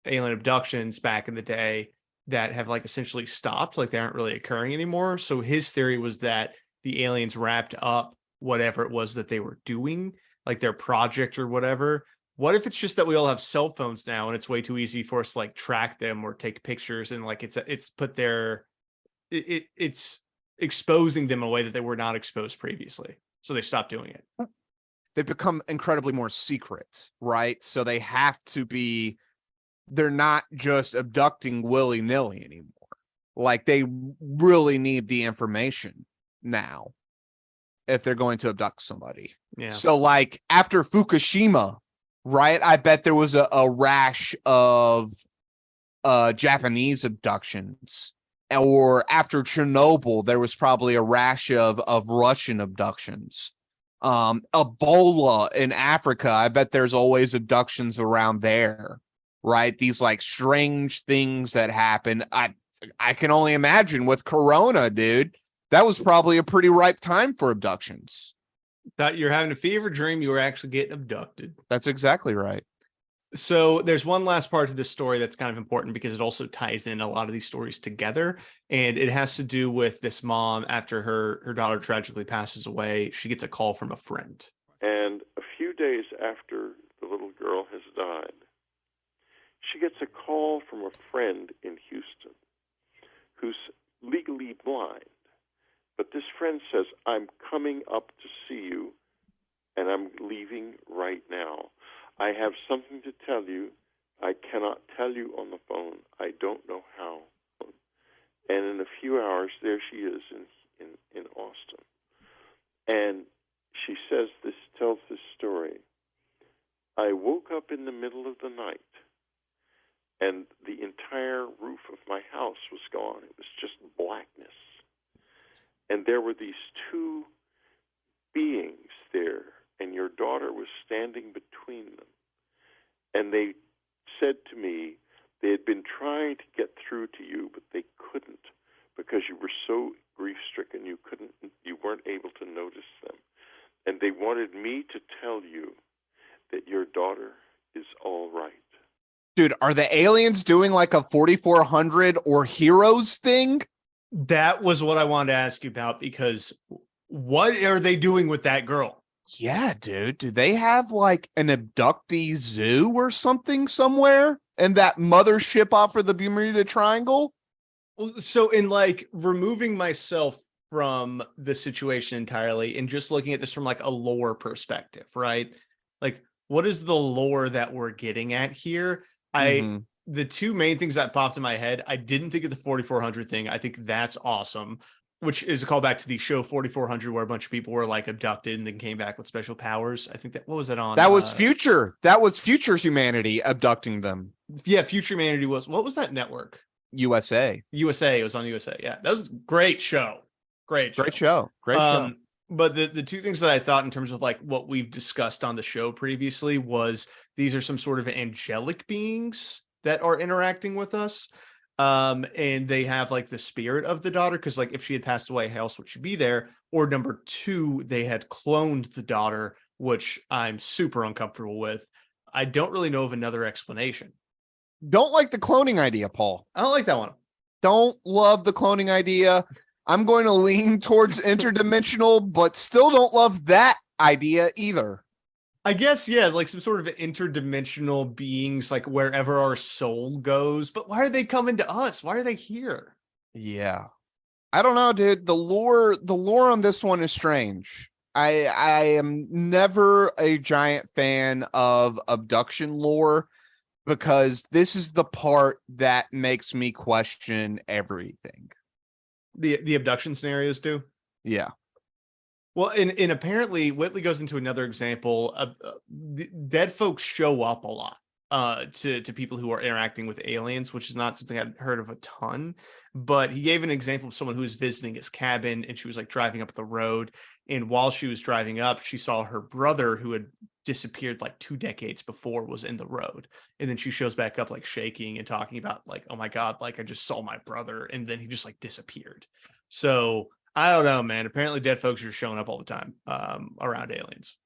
alien abductions back in the day that have like essentially stopped, like they aren't really occurring anymore. So his theory was that the aliens wrapped up whatever it was that they were doing, like their project or whatever. What if it's just that we all have cell phones now and it's way too easy for us to like track them or take pictures, and like it's exposing them in a way that they were not exposed previously. So they stopped doing it. They've become incredibly more secret, right? So they have to be, they're not just abducting willy-nilly anymore. Like they really need the information now if they're going to abduct somebody. Yeah. So like after Fukushima, right? I bet there was a rash of Japanese abductions. Or after Chernobyl, there was probably a rash of Russian abductions. Ebola in Africa, I bet there's always abductions around there, right? These like strange things that happen. I can only imagine with Corona, dude. That was probably a pretty ripe time for abductions. Thought you're having a fever dream, you were actually getting abducted. That's exactly right. So there's one last part to this story that's kind of important because it also ties in a lot of these stories together. And it has to do with this mom after her daughter tragically passes away. She gets a call from a friend. And a few days after the little girl has died, she gets a call from a friend in Houston who's legally blind. But this friend says, I'm coming up to see you, and I'm leaving right now. I have something to tell you. I cannot tell you on the phone. I don't know how. And in a few hours, there she is And she tells this story. I woke up in the middle of the night, and the entire roof of my house was gone. It was just blackness. And there were these two beings there, and your daughter was standing between them. And they said to me they had been trying to get through to you, but they couldn't because you were so grief-stricken you weren't able to notice them. And they wanted me to tell you that your daughter is all right. Dude, are the aliens doing like a 4400 or Heroes thing? That was what I wanted to ask you about, because what are they doing with that girl? Yeah, dude. Do they have like an abductee zoo or something somewhere? And that mothership off of the Bermuda Triangle? So in like removing myself from the situation entirely and just looking at this from like a lore perspective, right? Like, what is the lore that we're getting at here? The two main things that popped in my head, I didn't think of the 4400 thing. I think that's awesome, which is a callback to the show 4400, where a bunch of people were like abducted and then came back with special powers. I think what was that on? That was future. That was future humanity abducting them. Yeah, future humanity what was that network? USA. It was on USA. Yeah, that was a great show. Great show. But the two things that I thought in terms of like what we've discussed on the show previously was these are some sort of angelic beings that are interacting with us. And they have like the spirit of the daughter, because like if she had passed away, how else would she be there? Or number two, they had cloned the daughter, which I'm super uncomfortable with. I don't really know of another explanation. Don't like the cloning idea, Paul. I don't like that one. Don't love the cloning idea. I'm going to lean towards interdimensional, but still don't love that idea either. I guess, yeah, like some sort of interdimensional beings, like wherever our soul goes. But why are they coming to us? Why are they here? Yeah. I don't know, dude. The lore on this one is strange. I am never a giant fan of abduction lore, because this is the part that makes me question everything. The abduction scenarios do? Yeah. Well, and apparently Whitley goes into another example of dead folks show up a lot to people who are interacting with aliens, which is not something I'd heard of a ton. But he gave an example of someone who was visiting his cabin, and she was like driving up the road. And while she was driving up, she saw her brother, who had disappeared like 2 decades before, was in the road. And then she shows back up like shaking and talking about like, oh my God, like I just saw my brother. And then he just like disappeared. So I don't know, man. Apparently dead folks are showing up all the time around aliens.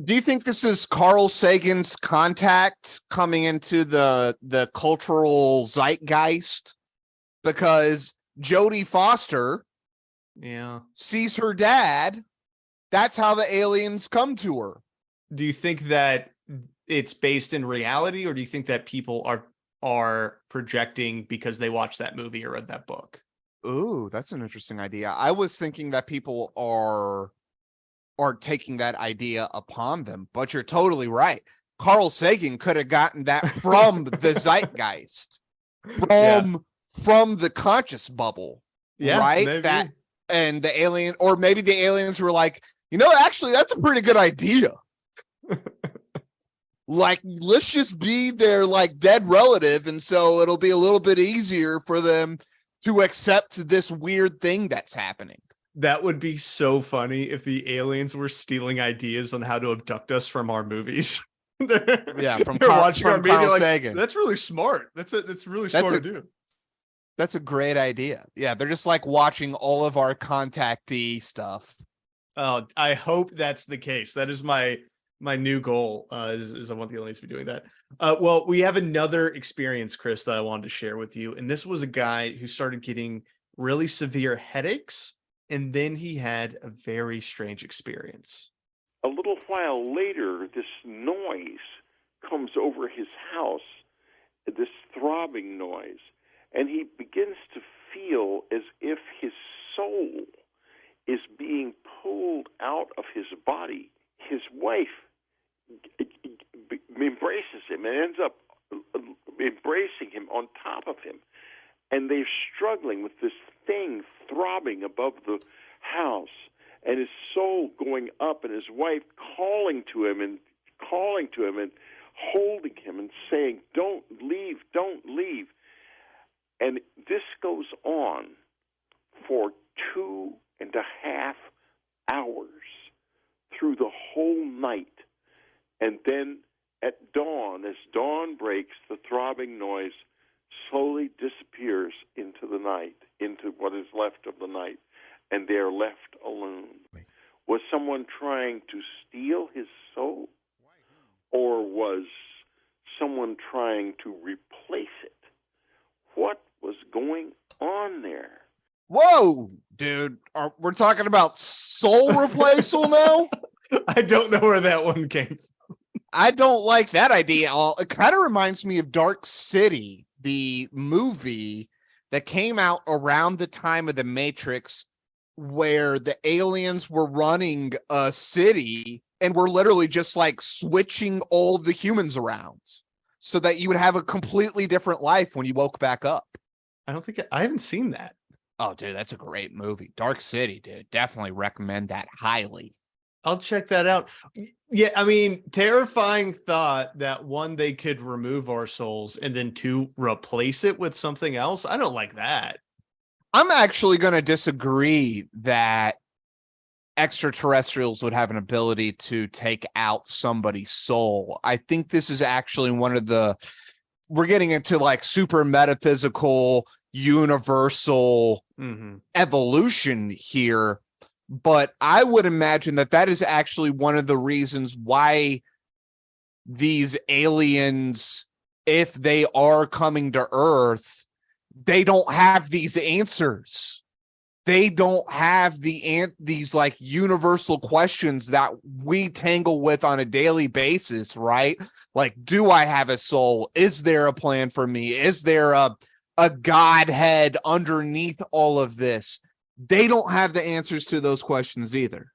Do you think this is Carl Sagan's contact coming into the cultural zeitgeist? Because Jodie Foster sees her dad. That's how the aliens come to her. Do you think that it's based in reality, or do you think that people are projecting because they watched that movie or read that book? Ooh, that's an interesting idea. I was thinking that people are taking that idea upon them, but you're totally right. Carl Sagan could have gotten that from the zeitgeist, from the conscious bubble, right? Maybe. That and the alien, or maybe the aliens were like, actually, that's a pretty good idea. Like, let's just be their like dead relative, and so it'll be a little bit easier for them to accept this weird thing that's happening. That would be so funny if the aliens were stealing ideas on how to abduct us from our movies. From watching our media, Carl like, Sagan. That's really smart. That's really smart to do. That's a great idea. Yeah, they're just like watching all of our contactee stuff. Oh, I hope that's the case. That is my new goal. Is I want the aliens to be doing that. Well, we have another experience, Chris, that I wanted to share with you, and this was a guy who started getting really severe headaches, and then he had a very strange experience. A little while later, this noise comes over his house, this throbbing noise, and he begins to feel as if his soul is being pulled out of his body. His wife embraces him and ends up embracing him on top of him. And they're struggling with this thing throbbing above the house. and his soul going up, and his wife calling to him and holding him and saying, "Don't leave, don't leave." And this goes on for 2.5 hours through the whole night. And then at dawn, as dawn breaks, the throbbing noise slowly disappears into the night, into what is left of the night, and they are left alone. Was someone trying to steal his soul? Or was someone trying to replace it? What was going on there? Whoa, dude. We're talking about soul replaceal now? I don't know where that one came from. I don't like that idea at all. It kind of reminds me of Dark City, the movie that came out around the time of The Matrix, where the aliens were running a city and were literally just like switching all the humans around so that you would have a completely different life when you woke back up. I haven't seen that. Oh, dude, that's a great movie. Dark City, dude. Definitely recommend that highly. I'll check that out. Yeah, I mean, terrifying thought that one, they could remove our souls, and then two, replace it with something else. I don't like that. I'm actually going to disagree that extraterrestrials would have an ability to take out somebody's soul. I think this is actually we're getting into like super metaphysical, universal evolution here. But I would imagine that is actually one of the reasons why these aliens, if they are coming to Earth, they don't have these answers. They don't have these like universal questions that we tangle with on a daily basis, right? Like, do I have a soul? Is there a plan for me? Is there a Godhead underneath all of this? They don't have the answers to those questions either.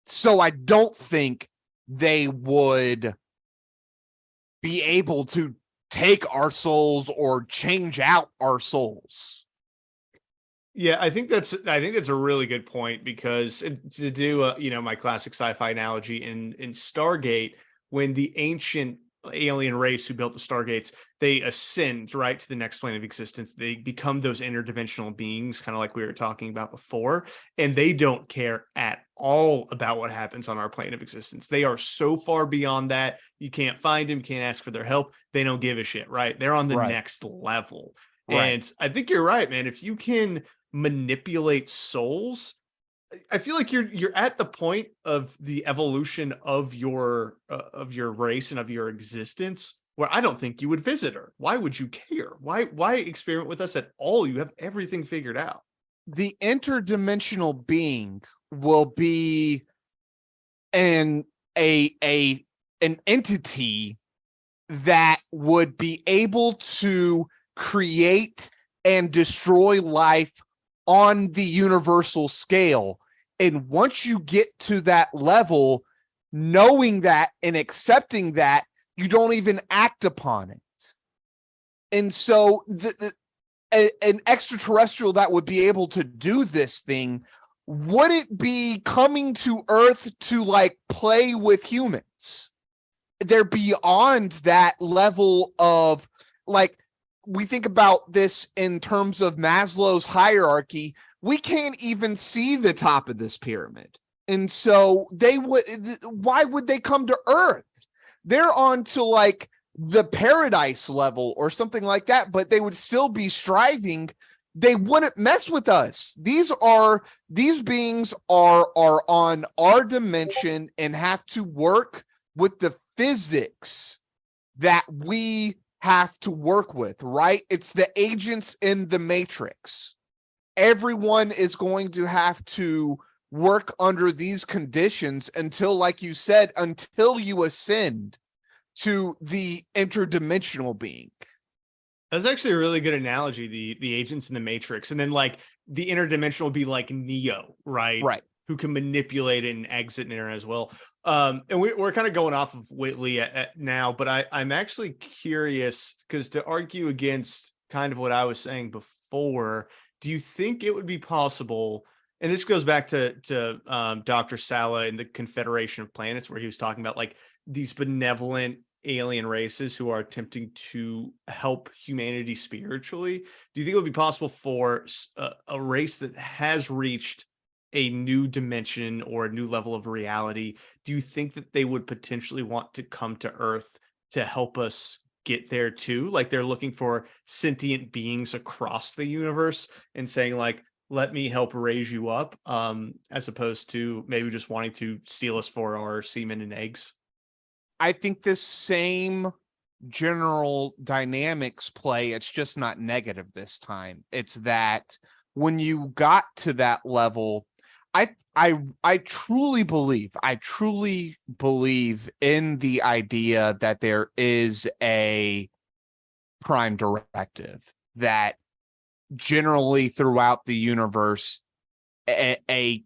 So I don't think they would be able to take our souls or change out our souls. Yeah, I think that's a really good point, because to do my classic sci-fi analogy in Stargate, when the ancient alien race who built the Stargates, they ascend right to the next plane of existence. They become those interdimensional beings, kind of like we were talking about before, and they don't care at all about what happens on our plane of existence. They are so far beyond that. You can't find them, you can't ask for their help. They don't give a shit, right? They're on the next level. Right. And I think you're right, man. If you can manipulate souls, I feel like you're at the point of the evolution of your race and of your existence where I don't think you would visit her. Why would you care? Why experiment with us at all? You have everything figured out. The interdimensional being will be an entity that would be able to create and destroy life on the universal scale. And once you get to that level, knowing that and accepting that, you don't even act upon it. And so an extraterrestrial that would be able to do this thing wouldn't be coming to Earth to like play with humans. They're beyond that level of, like, we think about this in terms of Maslow's hierarchy. We can't even see the top of this pyramid. And so why would they come to Earth? They're on to like the paradise level or something like that, but they would still be striving. They wouldn't mess with us. These beings are on our dimension and have to work with the physics that we have to work with, right? It's the agents in the Matrix. Everyone is going to have to work under these conditions until, like you said, until you ascend to the interdimensional being. That's actually a really good analogy, the agents in the Matrix. And then like the interdimensional will be like Neo, right? Right. Who can manipulate it and exit in there as well. And we're kind of going off of Whitley now, but I'm actually curious, because to argue against kind of what I was saying before, do you think it would be possible And this goes back to Dr. Sala in the Confederation of Planets, where he was talking about like these benevolent alien races who are attempting to help humanity spiritually. Do you think it would be possible for a race that has reached a new dimension or a new level of reality? Do you think that they would potentially want to come to Earth to help us get there too? Like they're looking for sentient beings across the universe and saying like, let me help raise you up, as opposed to maybe just wanting to steal us for our semen and eggs? I think the same general dynamics play. It's just not negative this time. It's that when you got to that level, I truly believe in the idea that there is a prime directive that generally throughout the universe, a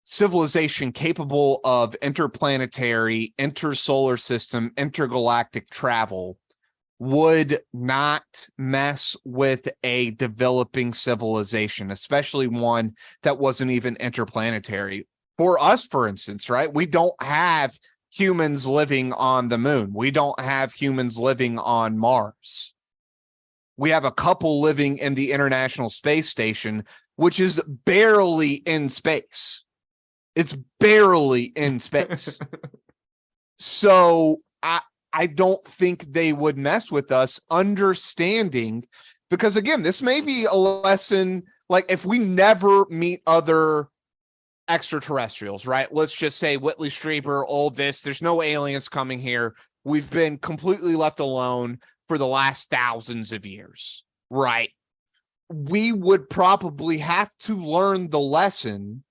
civilization capable of interplanetary, intersolar system, intergalactic travel would not mess with a developing civilization, especially one that wasn't even interplanetary. For us, for instance, right? We don't have humans living on the moon. We don't have humans living on Mars. We have a couple living in the International Space Station, which is barely in space. It's barely in space. So I don't think they would mess with us, understanding, because again, this may be a lesson, like if we never meet other extraterrestrials, right? Let's just say Whitley Strieber, all this, there's no aliens coming here. We've been completely left alone for the last thousands of years, right? We would probably have to learn the lesson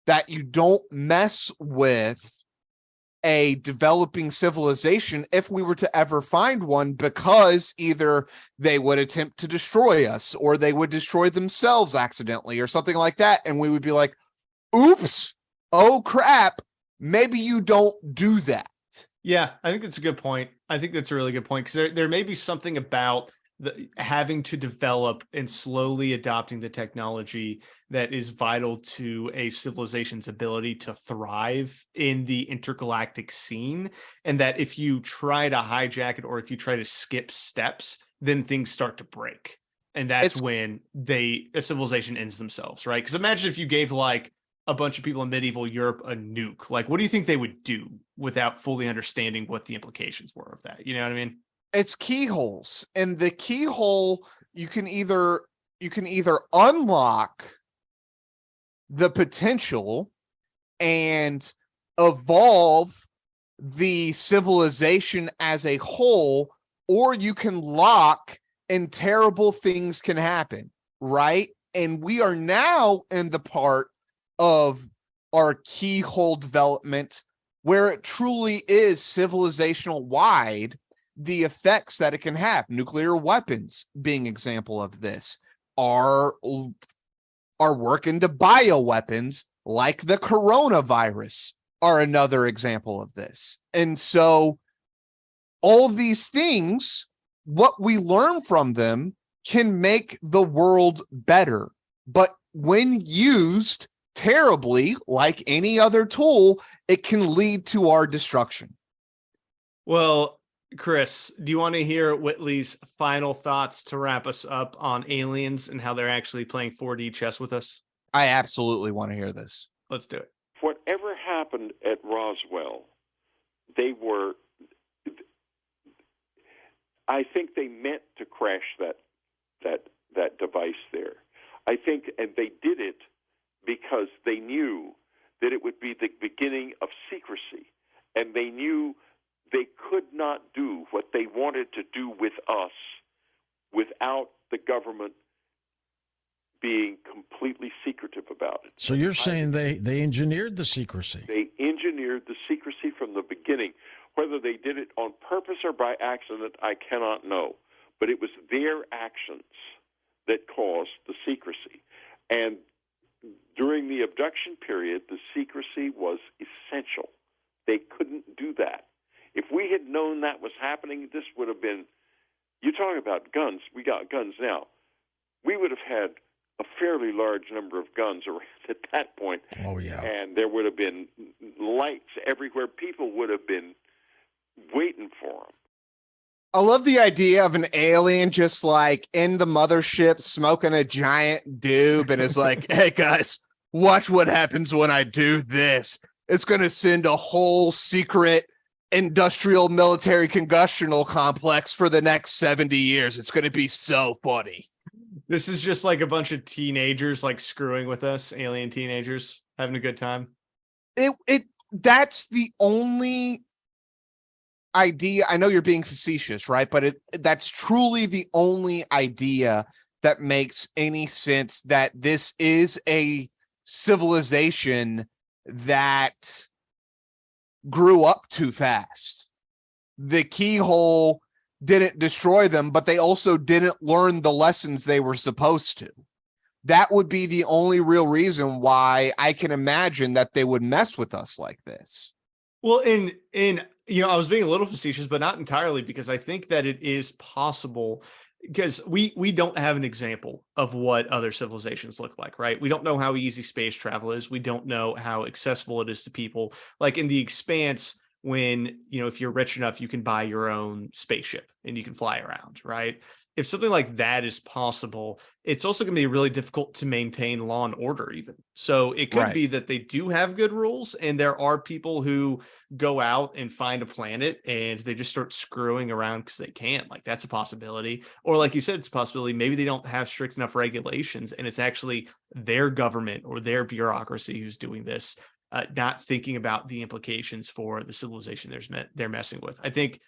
that you don't mess with a developing civilization if we were to ever find one, because either they would attempt to destroy us or they would destroy themselves accidentally or something like that. And we would be like, oops, oh crap, maybe you don't do that. Yeah, I think that's a good point. I think that's a really good point, because there may be something about having to develop and slowly adopting the technology that is vital to a civilization's ability to thrive in the intergalactic scene. And that if you try to hijack it or if you try to skip steps, then things start to break. And that's when a civilization ends themselves, right? Because imagine if you gave like a bunch of people in medieval Europe a nuke. Like, what do you think they would do without fully understanding what the implications were of that? You know what I mean? It's keyholes, and the keyhole, you can either unlock the potential and evolve the civilization as a whole, or you can lock and terrible things can happen, right? And we are now in the part of our keyhole development where it truly is civilizational wide, the effects that it can have. Nuclear weapons being example of this, are working to bioweapons like the coronavirus are another example of this. And so all these things, what we learn from them can make the world better. But when used terribly, like any other tool, it can lead to our destruction. Well, Chris, do you want to hear Whitley's final thoughts to wrap us up on aliens and how they're actually playing 4D chess with us? I absolutely want to hear this. Let's do it. Whatever happened at Roswell, I think they meant to crash that device there. I think, and they did it because they knew that it would be the beginning of secrecy, and they knew they could not do what they wanted to do with us without the government being completely secretive about it. So you're saying they engineered the secrecy? They engineered the secrecy from the beginning. Whether they did it on purpose or by accident, I cannot know. But it was their actions that caused the secrecy. And during the abduction period, the secrecy was essential. They couldn't do that. If we had known that was happening, this would have been, you talk about guns, we got guns now. We would have had a fairly large number of guns around at that point. Oh, yeah. And there would have been lights everywhere. People would have been waiting for them. I love the idea of an alien just like in the mothership smoking a giant doob and is like, hey guys, watch what happens when I do this. It's going to send a whole secret industrial military combustional complex for the next 70 years. It's going to be so funny. This is just like a bunch of teenagers like screwing with us, alien teenagers having a good time. That's the only idea. I know you're being facetious, right? But that's truly the only idea that makes any sense, that this is a civilization that grew up too fast. The keyhole didn't destroy them, but they also didn't learn the lessons they were supposed to. That would be the only real reason why I can imagine that they would mess with us like this. Well, in I was being a little facetious, but not entirely, because I think that it is possible, because we don't have an example of what other civilizations look like, right? We don't know how easy space travel is. We don't know how accessible it is to people. Like in The Expanse, when, if you're rich enough, you can buy your own spaceship and you can fly around, right? If something like that is possible, it's also going to be really difficult to maintain law and order even. So it could be that they do have good rules, and there are people who go out and find a planet and they just start screwing around because they can. Like, that's a possibility. Or like you said, it's a possibility. Maybe they don't have strict enough regulations and it's actually their government or their bureaucracy who's doing this, not thinking about the implications for the civilization they're messing with. I think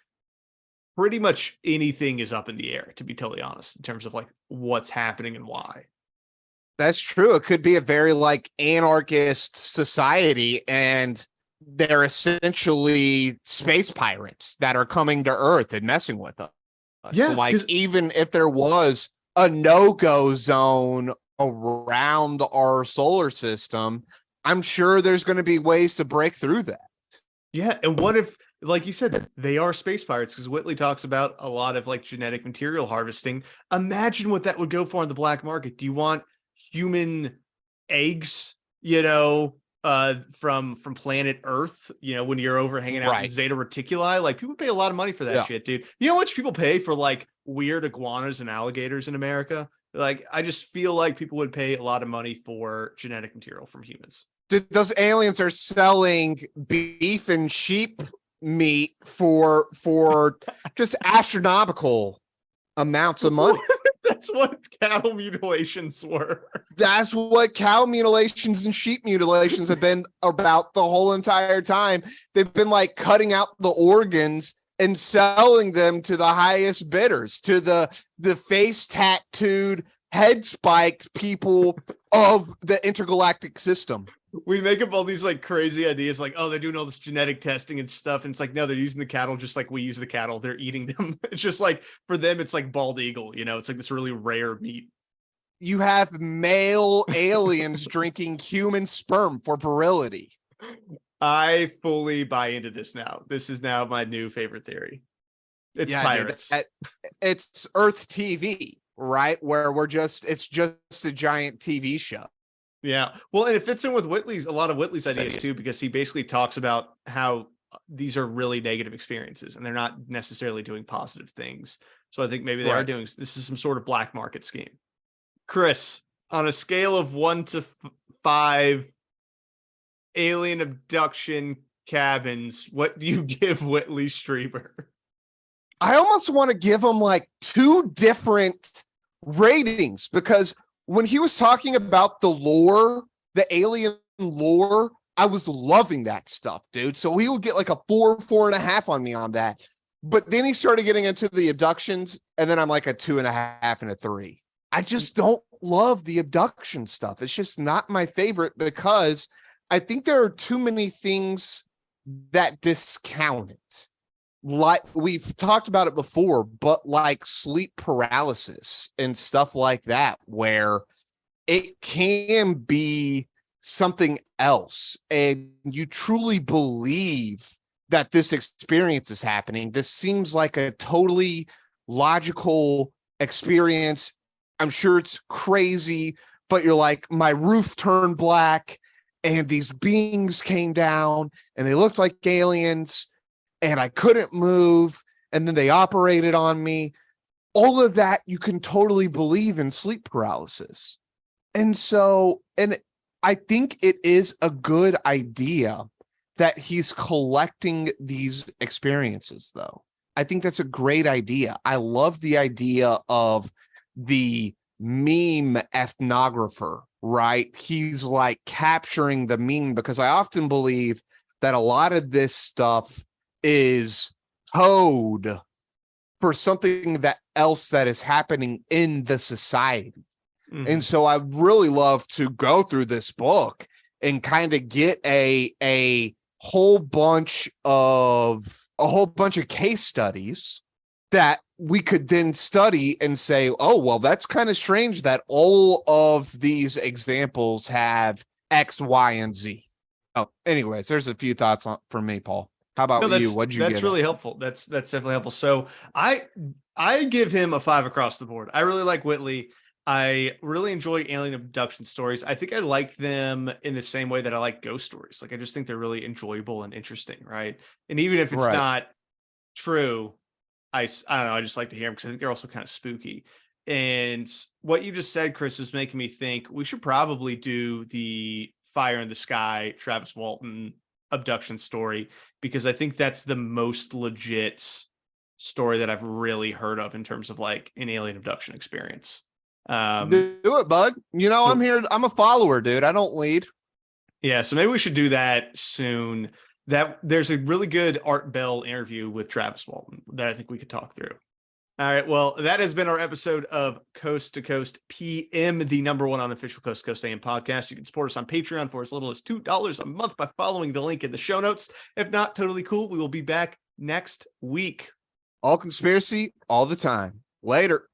pretty much anything is up in the air, to be totally honest, in terms of like what's happening and why. That's true. It could be a very like anarchist society, and they're essentially space pirates that are coming to Earth and messing with us. Yeah, so like even if there was a no-go zone around our solar system, I'm sure there's going to be ways to break through that. Yeah, and what if, like you said, they are space pirates? Because Whitley talks about a lot of like genetic material harvesting. Imagine what that would go for on the black market. Do you want human eggs, from planet Earth, when you're over hanging out in Zeta Reticuli? Like, people pay a lot of money for that shit, dude. You know how much people pay for like weird iguanas and alligators in America? Like, I just feel like people would pay a lot of money for genetic material from humans. Those aliens are selling beef and sheep meat for just astronomical amounts of money. That's what cattle mutilations were. That's what cow mutilations and sheep mutilations have been about the whole entire time. They've been like cutting out the organs and selling them to the highest bidders, to the face tattooed, head spiked people of the intergalactic system. We make up all these like crazy ideas, like, oh, they're doing all this genetic testing and stuff. And it's like, no, they're using the cattle just like we use the cattle. They're eating them. It's just like, for them, it's like bald eagle, it's like this really rare meat. You have male aliens drinking human sperm for virility. I fully buy into this now. This is now my new favorite theory. It's pirates. Dude, it's Earth TV, right? Where it's just a giant TV show. Yeah. Well, and it fits in with a lot of Whitley's ideas too, because he basically talks about how these are really negative experiences and they're not necessarily doing positive things. So I think maybe they are doing, this is some sort of black market scheme. Chris, on a scale of 1 to 5 alien abduction cabins, what do you give Whitley Strieber? I almost want to give him like 2 different ratings, because when he was talking about the lore, the alien lore, I was loving that stuff, dude. So he would get like a 4.5 on me on that. But then he started getting into the abductions, and then I'm like a 2.5 and a 3. I just don't love the abduction stuff. It's just not my favorite, because I think there are too many things that discount it. Like we've talked about it before, but like sleep paralysis and stuff like that, where it can be something else and you truly believe that this experience is happening. This seems like a totally logical experience. I'm sure it's crazy, but you're like, my roof turned black and these beings came down and they looked like aliens and I couldn't move. And then they operated on me. All of that you can totally believe in sleep paralysis. And I think it is a good idea that he's collecting these experiences, though. I think that's a great idea. I love the idea of the meme ethnographer, right? He's like capturing the meme, because I often believe that a lot of this stuff is code for something else that is happening in the society. And so I really love to go through this book and kind of get a whole bunch of case studies that we could then study and say, oh, well, that's kind of strange that all of these examples have X, Y, and Z. Oh, anyways, there's a few thoughts from me, Paul. How about you? What'd you get? That's really helpful. That's definitely helpful. So I give him a 5 across the board. I really like Whitley. I really enjoy alien abduction stories. I think I like them in the same way that I like ghost stories. Like, I just think they're really enjoyable and interesting, right? And even if it's not true, I don't know, I just like to hear them because I think they're also kind of spooky. And what you just said, Chris, is making me think we should probably do the Fire in the Sky, Travis Walton abduction story, because I think that's the most legit story that I've really heard of in terms of like an alien abduction experience. Do it, bud. You know, I'm here. I'm a follower, dude. I don't lead. Yeah, so maybe we should do that soon. That there's a really good Art Bell interview with Travis Walton that I think we could talk through. All right, well, that has been our episode of Coast to Coast PM, the #1 unofficial Coast to Coast AM podcast. You can support us on Patreon for as little as $2 a month by following the link in the show notes. If not, totally cool. We will be back next week. All conspiracy, all the time. Later.